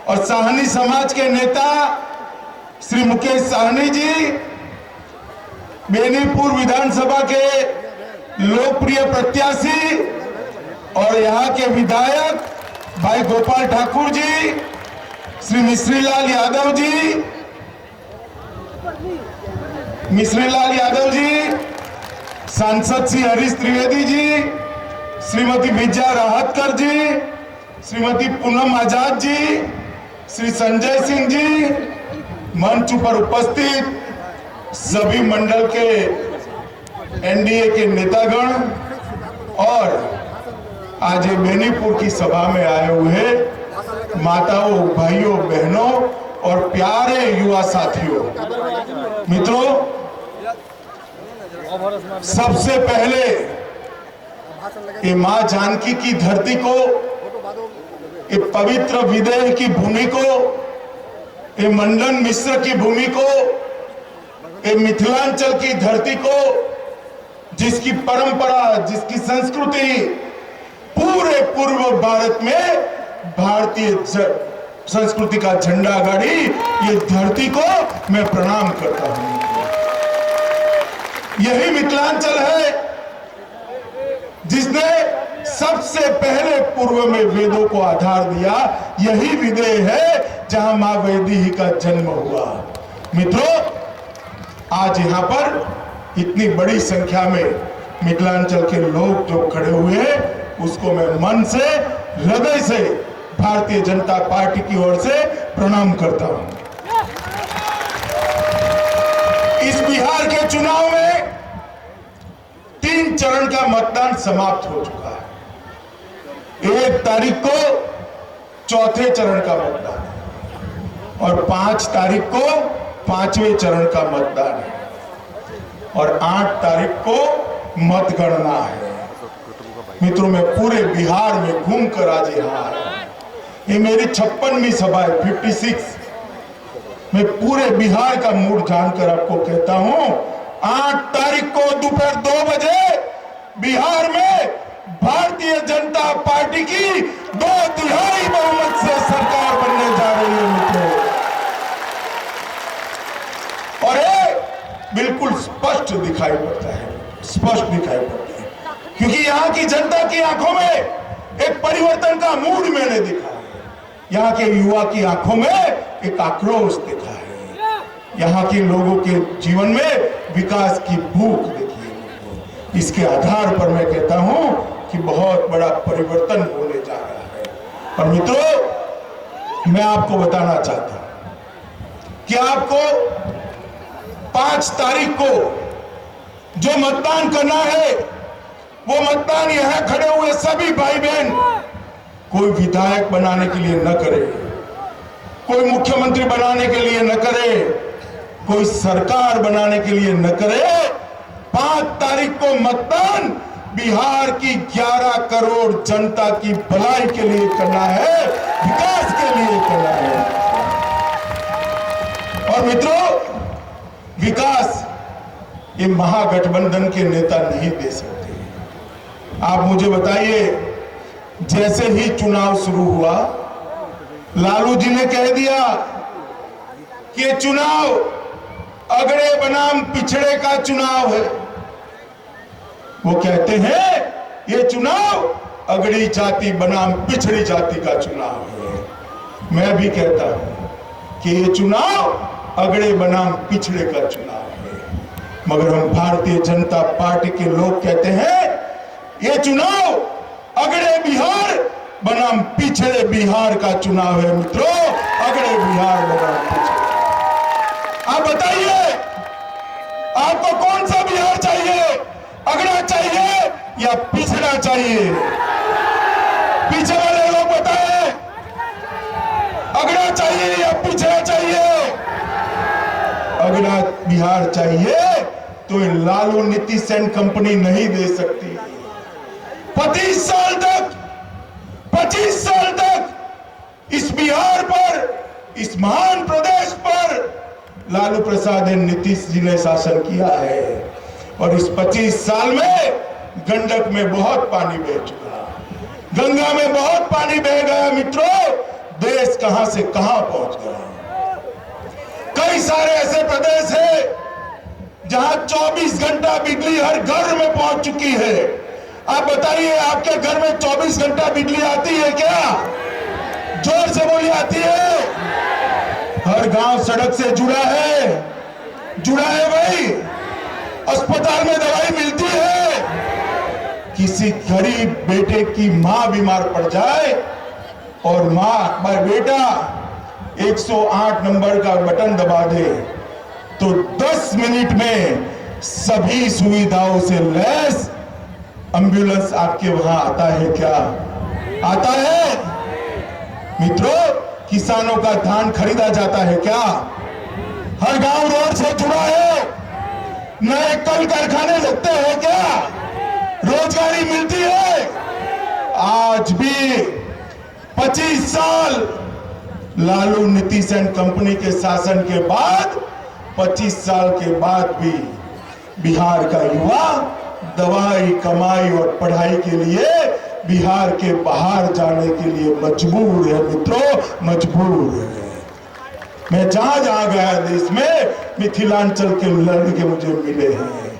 और साहनी समाज के नेता श्री मुकेश सहनी जी, बेनीपुर विधानसभा के लोकप्रिय प्रत्याशी और यहाँ के विधायक भाई गोपाल ठाकुर जी, श्री मिश्रीलाल यादव जी, सांसद श्री हरीश त्रिवेदी जी, श्रीमती विजया राहतकर जी, श्रीमती पूनम आजाद जी, श्री संजय सिंह जी, मंच पर उपस्थित सभी मंडल के एनडीए के नेतागण और आज बेनीपुर की सभा में आए हुए माताओं, भाइयों, बहनों और प्यारे युवा साथियों, मित्रों, सबसे पहले ये मां जानकी की धरती को, ये पवित्र विदेह की भूमि को, ये मंडन मिश्र की भूमि को, ये मिथिलांचल की धरती को, जिसकी परंपरा, जिसकी संस्कृति पूरे पूर्व भारत में भारतीय संस्कृति का झंडा गाड़ी, ये धरती को मैं प्रणाम करता हूं। यही मिथिलांचल है जिसने सबसे पहले पूर्व में वेदों को आधार दिया। यही विदेह है जहां मां वैदेही का जन्म हुआ। मित्रों, आज यहां पर इतनी बड़ी संख्या में मिथिलांचल के लोग जो खड़े हुए हैं, उसको मैं मन से, हृदय से भारतीय जनता पार्टी की ओर से प्रणाम करता हूं। इस बिहार के चुनाव में 3 चरण का मतदान समाप्त हो चुका है। 1 तारीख को चौथे चरण का मतदान है और 5 तारीख को 5वें चरण का मतदान है और 8 तारीख को मतगणना है। मित्रों, मैं पूरे बिहार में घूमकर आज यहाँ आया। ये मेरी 56वीं सभा है, 56। मैं पूरे बिहार का मूड जानकर आपको कहता हूं, 8 तारीख को दोपहर 2 बजे बिहार में भारतीय जनता पार्टी की 2/3 बहुमत से सरकार बनने जा रही है मित्रों। और ये बिल्कुल स्पष्ट दिखाई पड़ता है, स्पष्ट दिखाई पड़ता है, क्योंकि यहाँ की जनता की आंखों में एक परिवर्तन का मूड मैंने देखा है। यहाँ के युवा की आंखों में एक आक्रोश देखा है। यहाँ के लोगों के जीवन में विकास की भूख देखी है। इसके आधार पर मैं कहता हूं कि बहुत बड़ा परिवर्तन होने जा रहा है। और मित्रों, मैं आपको बताना चाहता हूं कि आपको 5 तारीख को जो मतदान करना है, वो मतदान यहां खड़े हुए सभी भाई बहन कोई विधायक बनाने के लिए न करे, कोई मुख्यमंत्री बनाने के लिए न करे, कोई सरकार बनाने के लिए न करे। 5 तारीख को मतदान बिहार की 11 करोड़ जनता की भलाई के लिए करना है, विकास के लिए करना है। और मित्रों, विकास ये महागठबंधन के नेता नहीं दे सकते। आप मुझे बताइए, जैसे ही चुनाव शुरू हुआ, लालू जी ने कह दिया कि ये चुनाव अगड़े बनाम पिछड़े का चुनाव है। वो कहते हैं ये चुनाव अगड़ी जाति बनाम पिछड़ी जाति का चुनाव है। मैं भी कहता हूं कि ये चुनाव अगड़े बनाम पिछड़े का चुनाव है, मगर हम भारतीय जनता पार्टी के लोग कहते हैं ये चुनाव अगड़े बिहार बनाम पिछड़े बिहार का चुनाव है। मित्रों, अगड़े बिहार बनाम पिछड़े। आप बताइए, आपको कौन सा बिहार चाहिए? अगड़ा चाहिए या पिछड़ा चाहिए? पीछे वाले लोग बताएं, अगड़ा चाहिए या पिछड़ा चाहिए? अगड़ा बिहार चाहिए तो लालू नीतीश एंड कंपनी नहीं दे सकती। 25 साल तक इस बिहार पर, इस महान प्रदेश पर लालू प्रसाद एंड नीतीश जी ने शासन किया है। और इस 25 साल में गंडक में बहुत पानी बह चुका, गंगा में बहुत पानी बह गया। मित्रों, देश कहां से कहां पहुंच गया। कई सारे ऐसे प्रदेश हैं जहां 24 घंटा बिजली हर घर में पहुंच चुकी है। आप बताइए, आपके घर में 24 घंटा बिजली आती है क्या? जोर से बोलिए, आती है? हर गांव सड़क से जुड़ा है भाई। अस्पताल में दवाई मिलती है। किसी गरीब बेटे की मां बीमार पड़ जाए और बेटा 108 नंबर का बटन दबा दे तो 10 मिनट में सभी सुविधाओं से लैस एम्बुलेंस आपके वहां आता है क्या? आता है? मित्रों, किसानों का धान खरीदा जाता है क्या? हर गांव रोड से जुड़ा है? नए कल कारखाने लगते हैं क्या? रोजगारी मिलती है? आज भी 25 साल लालू नीतीश एंड कंपनी के शासन के बाद 25 साल के बाद भी बिहार का युवा दवाई कमाई और पढ़ाई के लिए बिहार के बाहर जाने के लिए मजबूर है मित्रों, मजबूर है। मैं जहां जहां गया देश में मिथिलांचल के लड़के मुझे मिले हैं,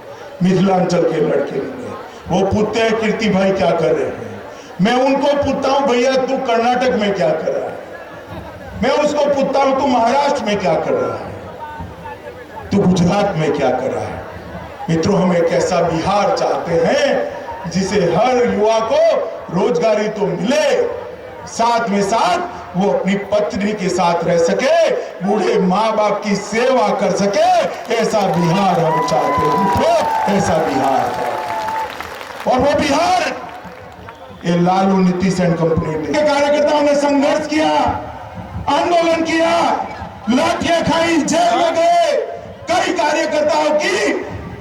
मिथिलांचल के लड़के मिले। वो पूछते हैं कीर्ति भाई क्या कर रहे हैं? मैं उनको पूछता हूं भैया तू कर्नाटक में क्या कर रहा है? मैं उसको पूछता हूं तू महाराष्ट्र में क्या कर रहा है, तू गुजरात में क्या कर रहा है? मित्रों, हम एक ऐसा बिहार चाहते हैं जिसे हर युवा को रोजगारी तो मिले, साथ में साथ वो अपनी पत्नी के साथ रह सके, बूढ़े माँ बाप की सेवा कर सके। ऐसा बिहार हम चाहते हैं मित्रों, ऐसा बिहार चाहते हैं। और वो बिहार ये लालू नीतीश एंड कंपनी ने कार्यकर्ताओं ने संघर्ष किया, आंदोलन किया, लाठियां खाई, जेल में गए। कई कार्यकर्ताओं की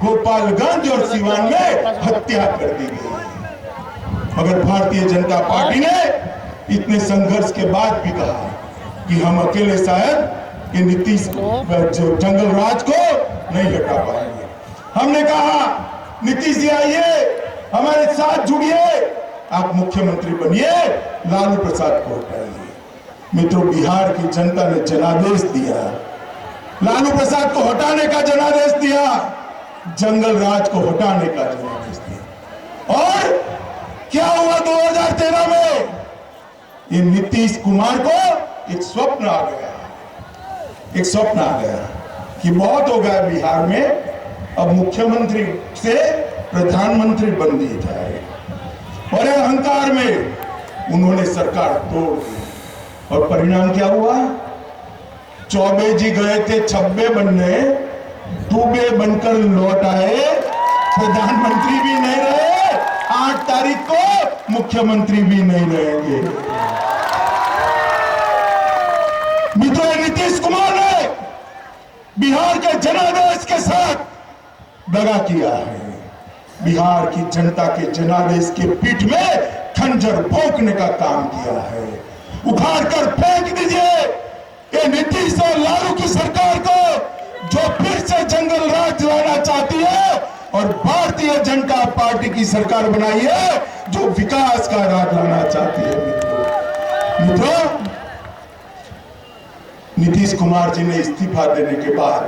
गोपालगंज और सिवान में हत्या कर दी गई। मगर भारतीय जनता पार्टी ने इतने संघर्ष के बाद भी कहा कि हम अकेले शायद ये नीतीश जो जंगल राज को नहीं हटा पाएंगे। हमने कहा नीतीश जी आइए, हमारे साथ जुड़िए, आप मुख्यमंत्री बनिए, लालू प्रसाद को हटाइए। मित्रों, बिहार की जनता ने जनादेश दिया, लालू प्रसाद को हटाने का जनादेश दिया, जंगल राज को हटाने का जनादेश दिया। और क्या हुआ 2013 में? ये नीतीश कुमार को एक स्वप्न आ गया, एक स्वप्न आ गया कि बहुत हो गया बिहार में, अब मुख्यमंत्री से प्रधानमंत्री बन दिया जाए। और अहंकार में उन्होंने सरकार तोड़ दी। और परिणाम क्या हुआ? चौबे जी गए थे छब्बे बनने, डूबे बनकर लौट आए, प्रधानमंत्री भी नहीं रहे, 8 तारीख को मुख्यमंत्री भी नहीं रहेंगे। मित्रों, नीतीश कुमार ने बिहार के जनादेश के साथ दगा किया है। बिहार की जनता के जनादेश के पीठ में खंजर भोंकने का काम किया है। उखाड़ कर फेंक दीजिए ये नीतीश और लालू की सरकार को, जो फिर से जंगल राज लाना चाहती है, और भारतीय जनता पार्टी की सरकार बनाई है जो विकास का राज लाना चाहती है। मित्रों, नीतीश कुमार जी ने इस्तीफा देने के बाद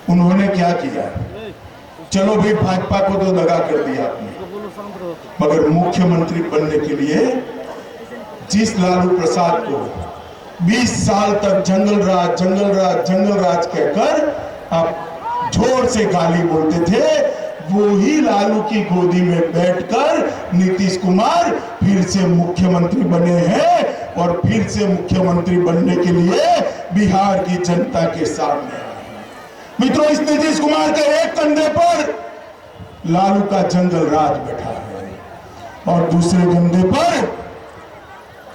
उन्होंने क्या किया? चलो भाई, भाजपा को तो दगा कर दिया आपने, मगर मुख्यमंत्री बनने के लिए जिस लालू प्रसाद को 20 साल तक जंगल राज जंगल राज जंगल राज कहकर आप जोर से गाली बोलते थे, वो ही लालू की गोदी में बैठकर नीतीश कुमार फिर से मुख्यमंत्री बने हैं और फिर से मुख्यमंत्री बनने के लिए बिहार की जनता के सामने आए। मित्रों, इस नीतीश कुमार के एक कंधे पर लालू का जंगल राज बैठा है और दूसरे कंधे पर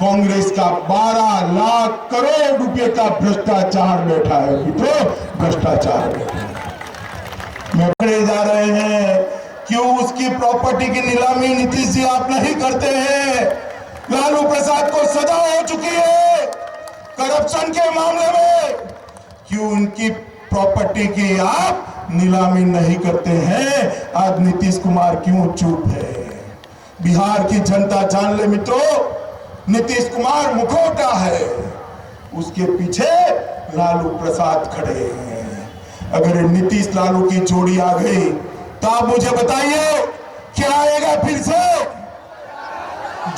कांग्रेस का 12 लाख करोड़ रुपए का भ्रष्टाचार बैठा है। मित्रों, भ्रष्टाचार बैठा है। में पकड़े जा रहे हैं। क्यों उसकी प्रॉपर्टी की नीलामी नीतीश जी आप नहीं करते हैं? लालू प्रसाद को सजा हो चुकी है करप्शन के मामले में, क्यों उनकी प्रॉपर्टी की आप नीलामी नहीं करते हैं? आज नीतीश कुमार क्यों चुप है? बिहार की जनता जान ले मित्रों, नीतीश कुमार मुखौटा है, उसके पीछे लालू प्रसाद खड़े हैं। अगर नीतीश लालू की जोड़ी आ गई तो आप मुझे बताइए क्या आएगा? फिर से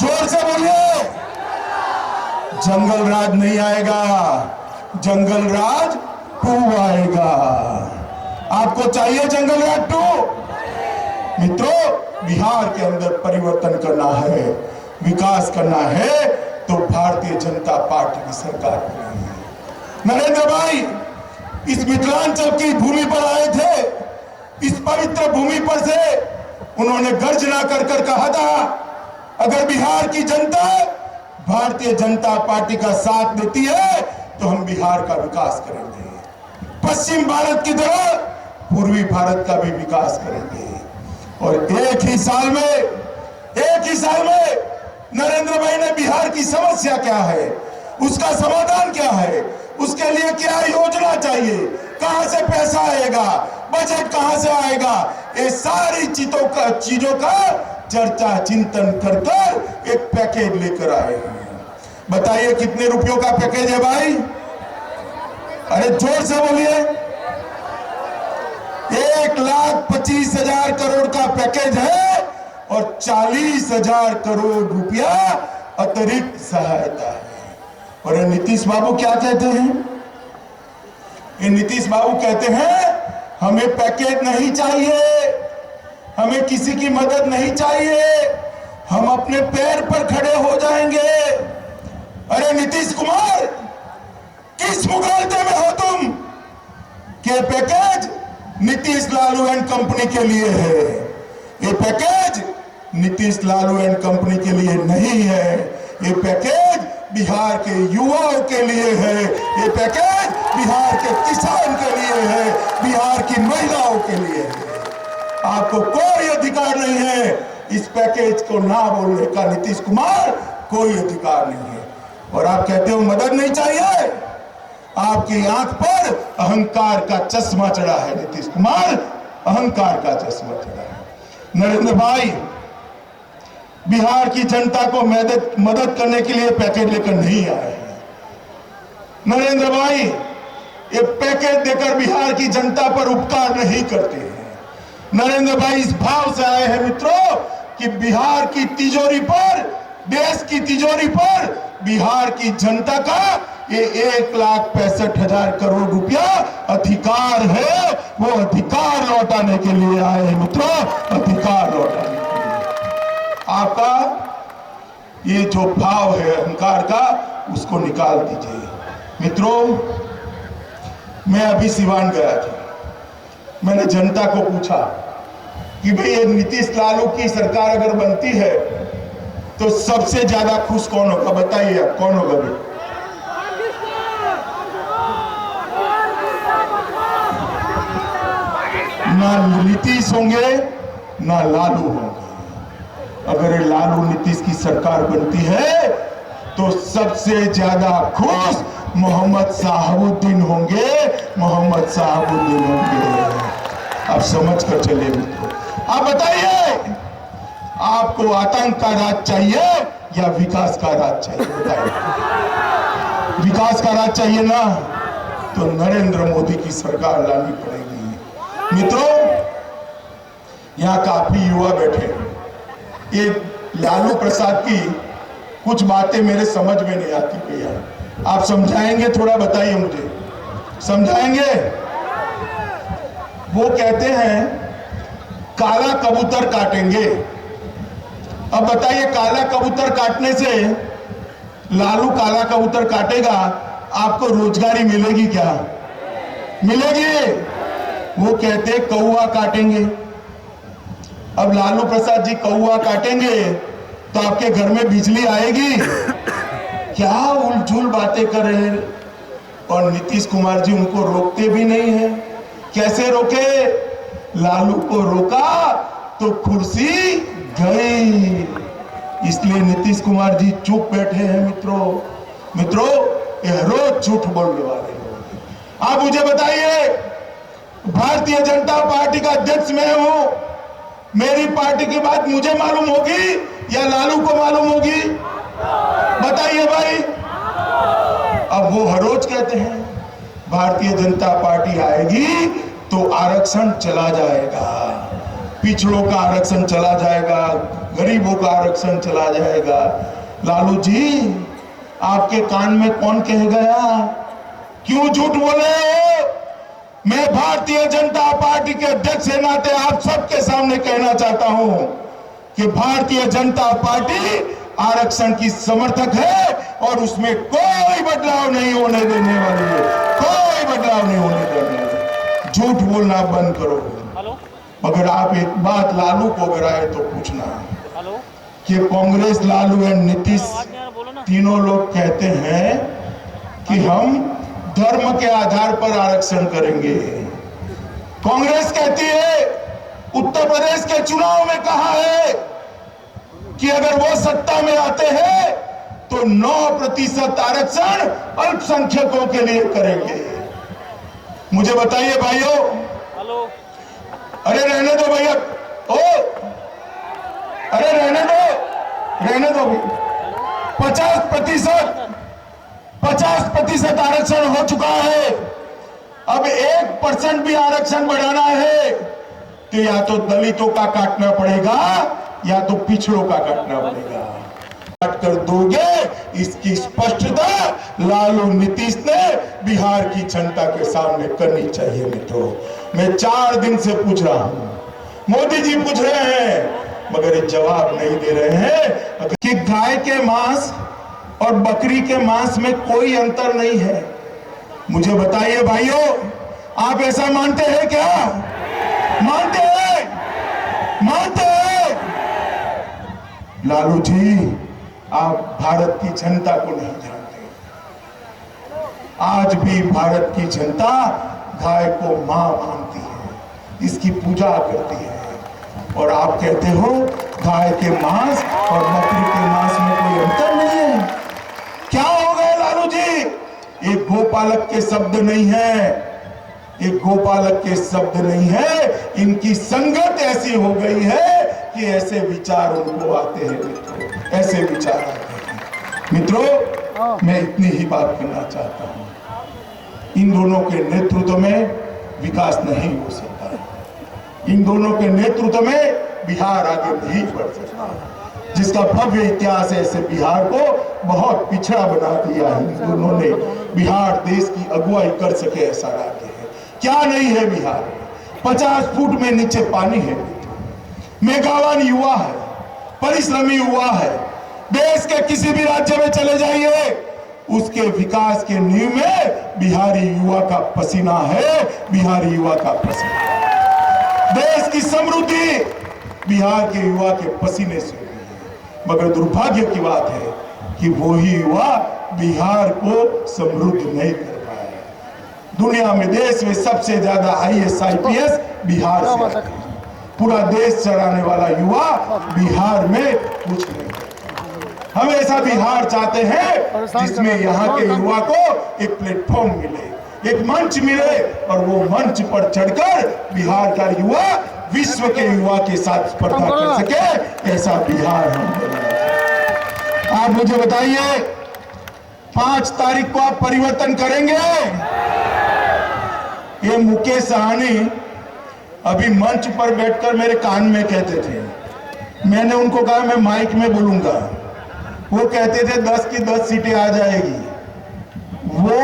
जोर से बोलिए। जंगल राज नहीं आएगा, जंगल राज 2 आएगा। आपको चाहिए जंगल राज 2? मित्रों, बिहार के अंदर परिवर्तन करना है, विकास करना है तो भारतीय जनता पार्टी की सरकार बनानी है। नरेंद्र भाई इस मिथिलांचल की भूमि पर आए थे, इस पवित्र भूमि पर से उन्होंने गर्जना कर कर कहा था, अगर बिहार की जनता भारतीय जनता पार्टी का साथ देती है तो हम बिहार का विकास करेंगे, पश्चिम भारत की तरह पूर्वी भारत का भी विकास करेंगे। और एक ही साल में नरेंद्र भाई ने बिहार की समस्या क्या है, उसका समाधान क्या है, उसके लिए क्या योजना चाहिए, कहां से पैसा आएगा, बजट कहां से आएगा, ये सारी चीजों का चर्चा चिंतन कर कर एक पैकेज लेकर आए हैं। बताइए कितने रुपयों का पैकेज है भाई? अरे जोर से बोलिए। 1,25,000 करोड़ का पैकेज है और 40,000 करोड़ रुपया अतिरिक्त सहायता है। और ये नीतीश बाबू क्या कहते हैं? ये नीतीश बाबू कहते हैं हमें पैकेज नहीं चाहिए, हमें किसी की मदद नहीं चाहिए, हम अपने पैर पर खड़े हो जाएंगे। अरे नीतीश कुमार, किस मुगालते में हो तुम? के package Nitish Lalu and company के लिए है, ये package Nitish Lalu and company के लिए नहीं है, ये पैकेज बिहार के युवाओं के लिए है, ये पैकेज बिहार के किसान के लिए है, बिहार की महिलाओं के लिए है। आपको कोई अधिकार नहीं है इस पैकेज को ना बोलने का, नीतीश कुमार, कोई अधिकार नहीं है। और आप कहते हो मदद नहीं चाहिए, आपकी आंख पर अहंकार का चश्मा चढ़ा है नीतीश कुमार, अहंकार का चश्मा चढ़ा है। नरेंद्र भाई बिहार की जनता को मदद करने के लिए पैकेज लेकर नहीं आए हैं। नरेंद्र भाई ये पैकेज देकर बिहार की जनता पर उपकार नहीं करते हैं। नरेंद्र भाई इस भाव से आए हैं मित्रों कि बिहार की तिजोरी पर, देश की तिजोरी पर बिहार की जनता का ये 1,65,000 करोड़ रुपया अधिकार है, वो अधिकार लौटाने के लिए आए हैं मित्रों, अधिकार लौटाने के लिए। आपका ये जो भाव है अहंकार का, उसको निकाल दीजिए। मित्रों, मैं अभी सिवान गया था, मैंने जनता को पूछा कि भाई ये नीतीश लालू की सरकार अगर बनती है तो सबसे ज्यादा खुश कौन होगा? बताइए आप, कौन होगा भाई? ना नीतीश होंगे ना लालू होंगे। अगर ये लालू नीतीश की सरकार बनती है तो सबसे ज्यादा खुश मोहम्मद साहबुद्दीन होंगे, मोहम्मद साहबुद्दीन होंगे। आप समझ कर चलिए मित्रों। आप बताइए, आपको आतंक का राज चाहिए या विकास का राज चाहिए? बताइए। विकास का राज चाहिए ना, तो नरेंद्र मोदी की सरकार लानी पड़ेगी। मित्रों, यहाँ काफी युवा बैठे हैं। ये लालू प्रसाद की कुछ बातें मेरे समझ में नहीं आती भैया, आप समझाएंगे? थोड़ा बताइए मुझे, समझाएंगे? वो कहते हैं काला कबूतर काटेंगे। अब बताइए, काला कबूतर काटने से, लालू काला कबूतर काटेगा, आपको रोजगारी मिलेगी क्या? मिलेगी? वो कहते कौवा काटेंगे। अब लालू प्रसाद जी कौवा काटेंगे तो आपके घर में बिजली आएगी? क्या उलझुल बातें कर रहे हैं। और नीतीश कुमार जी उनको रोकते भी नहीं है। कैसे रोके? लालू को रोका तो कुर्सी गई, इसलिए नीतीश कुमार जी चुप बैठे हैं। मित्रों, ये रोज झूठ बोलने वाले लोग। आप मुझे बताइए, भारतीय जनता पार्टी का अध्यक्ष मैं हूं, मेरी पार्टी की बात मुझे मालूम होगी या लालू को मालूम होगी? बताइए भाई। अब वो हर रोज कहते हैं भारतीय जनता पार्टी आएगी तो आरक्षण चला जाएगा, पिछड़ों का आरक्षण चला जाएगा, गरीबों का आरक्षण चला जाएगा। लालू जी, आपके कान में कौन कह गया? क्यों झूठ बोले हो? मैं भारतीय जनता पार्टी के अध्यक्ष के नाते आप सबके सामने कहना चाहता हूं कि भारतीय जनता पार्टी आरक्षण की समर्थक है और उसमें कोई बदलाव नहीं होने देने वाली है, कोई बदलाव नहीं होने देने वाली। झूठ बोलना बंद करो। मगर आप एक बात लालू को अगर आए तो पूछना कि कांग्रेस, लालू एंड नीतीश तीनों लोग कहते हैं कि हम धर्म के आधार पर आरक्षण करेंगे। कांग्रेस कहती है, उत्तर प्रदेश के चुनाव में कहा है कि अगर वो सत्ता में आते हैं तो 9% आरक्षण अल्पसंख्यकों के लिए करेंगे। मुझे बताइए भाइयों, अरे रहने दो भैया, ओ अरे रहने दो 50% आरक्षण हो चुका है। अब 1% भी आरक्षण बढ़ाना है तो या तो दलितों का काटना पड़ेगा या तो पिछड़ों का काटना पड़ेगा। काट कर दोगे, इसकी स्पष्टता लालू नीतीश ने बिहार की जनता के सामने करनी चाहिए। मित्रों, मैं 4 दिन से पूछ रहा हूं, मोदी जी पूछ रहे हैं मगर ये जवाब नहीं दे रहे हैं कि गाय के मांस और बकरी के मांस में कोई अंतर नहीं है। मुझे बताइए भाइयों, आप ऐसा मानते हैं क्या? मानते हैं? लालू जी, आप भारत की जनता को नहीं जानते। आज भी भारत की जनता गाय को मां मानती है, इसकी पूजा करती है। और आप कहते हो गाय के मांस और बकरी के मांस में कोई अंतर नहीं है। क्या हो गए लालू जी? ये गोपालक के शब्द नहीं है, ये गोपालक के शब्द नहीं है। इनकी संगत ऐसी हो गई है कि ऐसे विचार उनको आते हैं, ऐसे विचार आते हैं। मित्रों, मैं इतनी ही बात करना चाहता हूं, इन दोनों के नेतृत्व में विकास नहीं हो सकता। इन दोनों के नेतृत्व में बिहार आगे नहीं बढ़ सकता। जिसका भव्य इतिहास है, ऐसे बिहार को बहुत पिछड़ा बना दिया है। इन दोनों ने बिहार देश की अगुवाई कर सके ऐसा राज्य है। क्या नहीं है बिहार में? 50 फुट में नीचे पानी है, मेगावान युवा है, परिश्रमी युवा है। देश के किसी भी राज्य में चले जाइए, उसके विकास के नींव में बिहारी युवा का पसीना है, बिहारी युवा का पसीना। देश की समृद्धि बिहार के युवा के पसीने से हुई है। मगर दुर्भाग्य की बात है कि वही युवा बिहार को समृद्ध नहीं कर पाया। दुनिया में, देश में सबसे ज्यादा IAS IPS बिहार से आते हैं। पूरा देश चलाने वाला युवा बिहार में कुछ नहीं करता। हम ऐसा बिहार चाहते हैं जिसमें यहाँ के युवा को एक प्लेटफॉर्म मिले, एक मंच मिले, और वो मंच पर चढ़कर बिहार का युवा विश्व के युवा के साथ स्पर्धा कर सके, ऐसा बिहार हम बनाएंगे। आप मुझे बताइए, 5 तारीख को आप परिवर्तन करेंगे? ये मुकेश सहनी अभी मंच पर बैठकर मेरे कान में कहते थे, मैंने उनको कहा मैं माइक में बोलूंगा, वो कहते थे 10 की 10 सीटें आ जाएगी, वो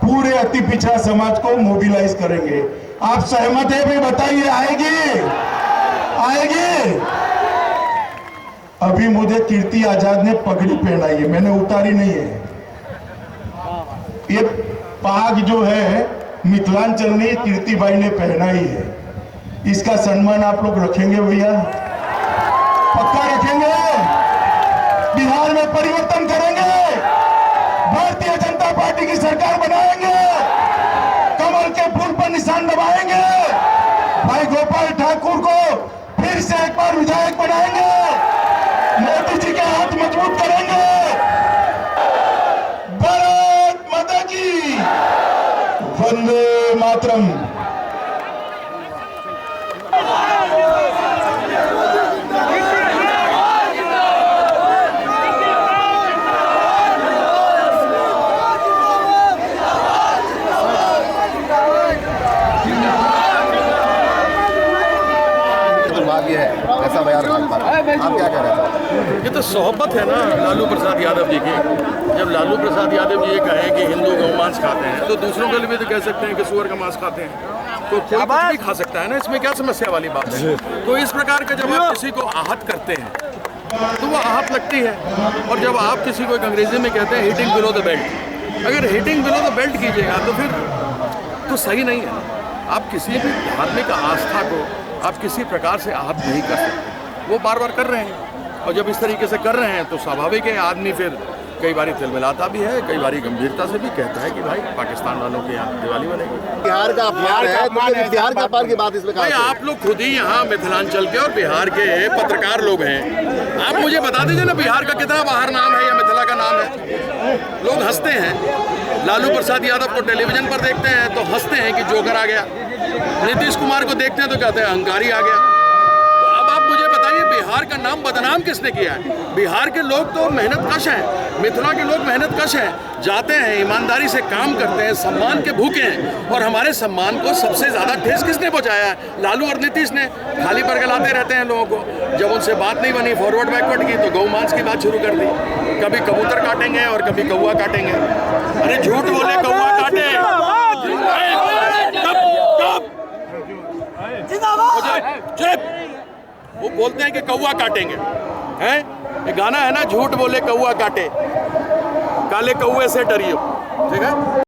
पूरे अति पिछड़ा समाज को मोबिलाइज करेंगे। आप सहमत है भाई? बताइए, आएगी? अभी मुझे कीर्ति आजाद ने पगड़ी पहनाई है, मैंने उतारी नहीं है। ये पाग जो है मिथिलांचल ने कीर्ति भाई ने पहनाई है, इसका सम्मान आप लोग रखेंगे भैया? पक्का रखेंगे? बिहार में परिवर्तन करेंगे, भारतीय जनता पार्टी की सरकार बनाएंगे, कमल के फूल पर निशान दबाएंगे, भाई गोपाल ठाकुर को फिर से एक बार विधायक बनाएंगे, मोदी जी के हाथ मजबूत करेंगे। भारत माता की वंदे मातरम। ऐसा बयान आप क्या कह रहे हैं? ये तो सोहबत है ना लालू प्रसाद यादव जी की। जब लालू प्रसाद यादव जी ये कहें कि हिंदू गौमांस खाते हैं तो दूसरों के लिए भी तो कह सकते हैं कि सुअर का मांस खाते हैं, तो कोई कुछ भी खा सकता है ना, इसमें क्या समस्या वाली बात है? तो इस प्रकार का जब आप किसी को आहत करते हैं तो वो आहत लगती है। और जब आप किसी को एक अंग्रेजी में कहते हैं हिटिंग बिलो द बेल्ट, अगर हिटिंग बिलो द बेल्ट कीजिएगा तो फिर तो सही नहीं है। आप किसी भी धार्मिक आस्था को आप किसी प्रकार से आहत नहीं कर सकते, वो बार बार कर रहे हैं। और जब इस तरीके से कर रहे हैं तो स्वाभाविक है आदमी फिर कई बारी तिलमिलाता भी है, कई बारी गंभीरता से भी कहता है कि भाई पाकिस्तान वालों के यहाँ दिवाली बनेगी। बिहार का अपमान है, तो फिर बिहार का अपमान की बात इसमें भाई कहाँ से? आप लोग खुद ही यहाँ मिथिलांचल के और बिहार के पत्रकार लोग हैं, आप मुझे बता दीजिए ना बिहार का कितना बाहर नाम है या मिथिला का नाम है। लोग हंसते हैं, लालू प्रसाद यादव को टेलीविजन पर देखते हैं तो हंसते हैं कि जोकर आ गया, नीतीश कुमार को देखते हैं तो कहते हैं अहंकारी आ गया। मुझे बताइए बिहार का नाम बदनाम किसने किया है? बिहार के लोग तो मेहनत कश हैं, मिथिला के लोग मेहनत कश हैं, जाते हैं ईमानदारी से काम करते हैं, सम्मान के भूखे हैं। और हमारे सम्मान को सबसे ज़्यादा ठेस किसने पहुंचाया है? लालू और नीतीश ने। खाली बरगलाते रहते हैं लोगों को। जब उनसे बात नहीं बनी फॉरवर्ड बैकवर्ड की तो गौ मांस की बात शुरू कर दी, कभी कबूतर काटेंगे और कभी कौवा काटेंगे। अरे झूठ बोले कौवा काटे, वो बोलते हैं कि कौवा काटेंगे, हैं? ये गाना है ना, झूठ बोले कौवा काटे, काले कौवे से डरियो, ठीक है।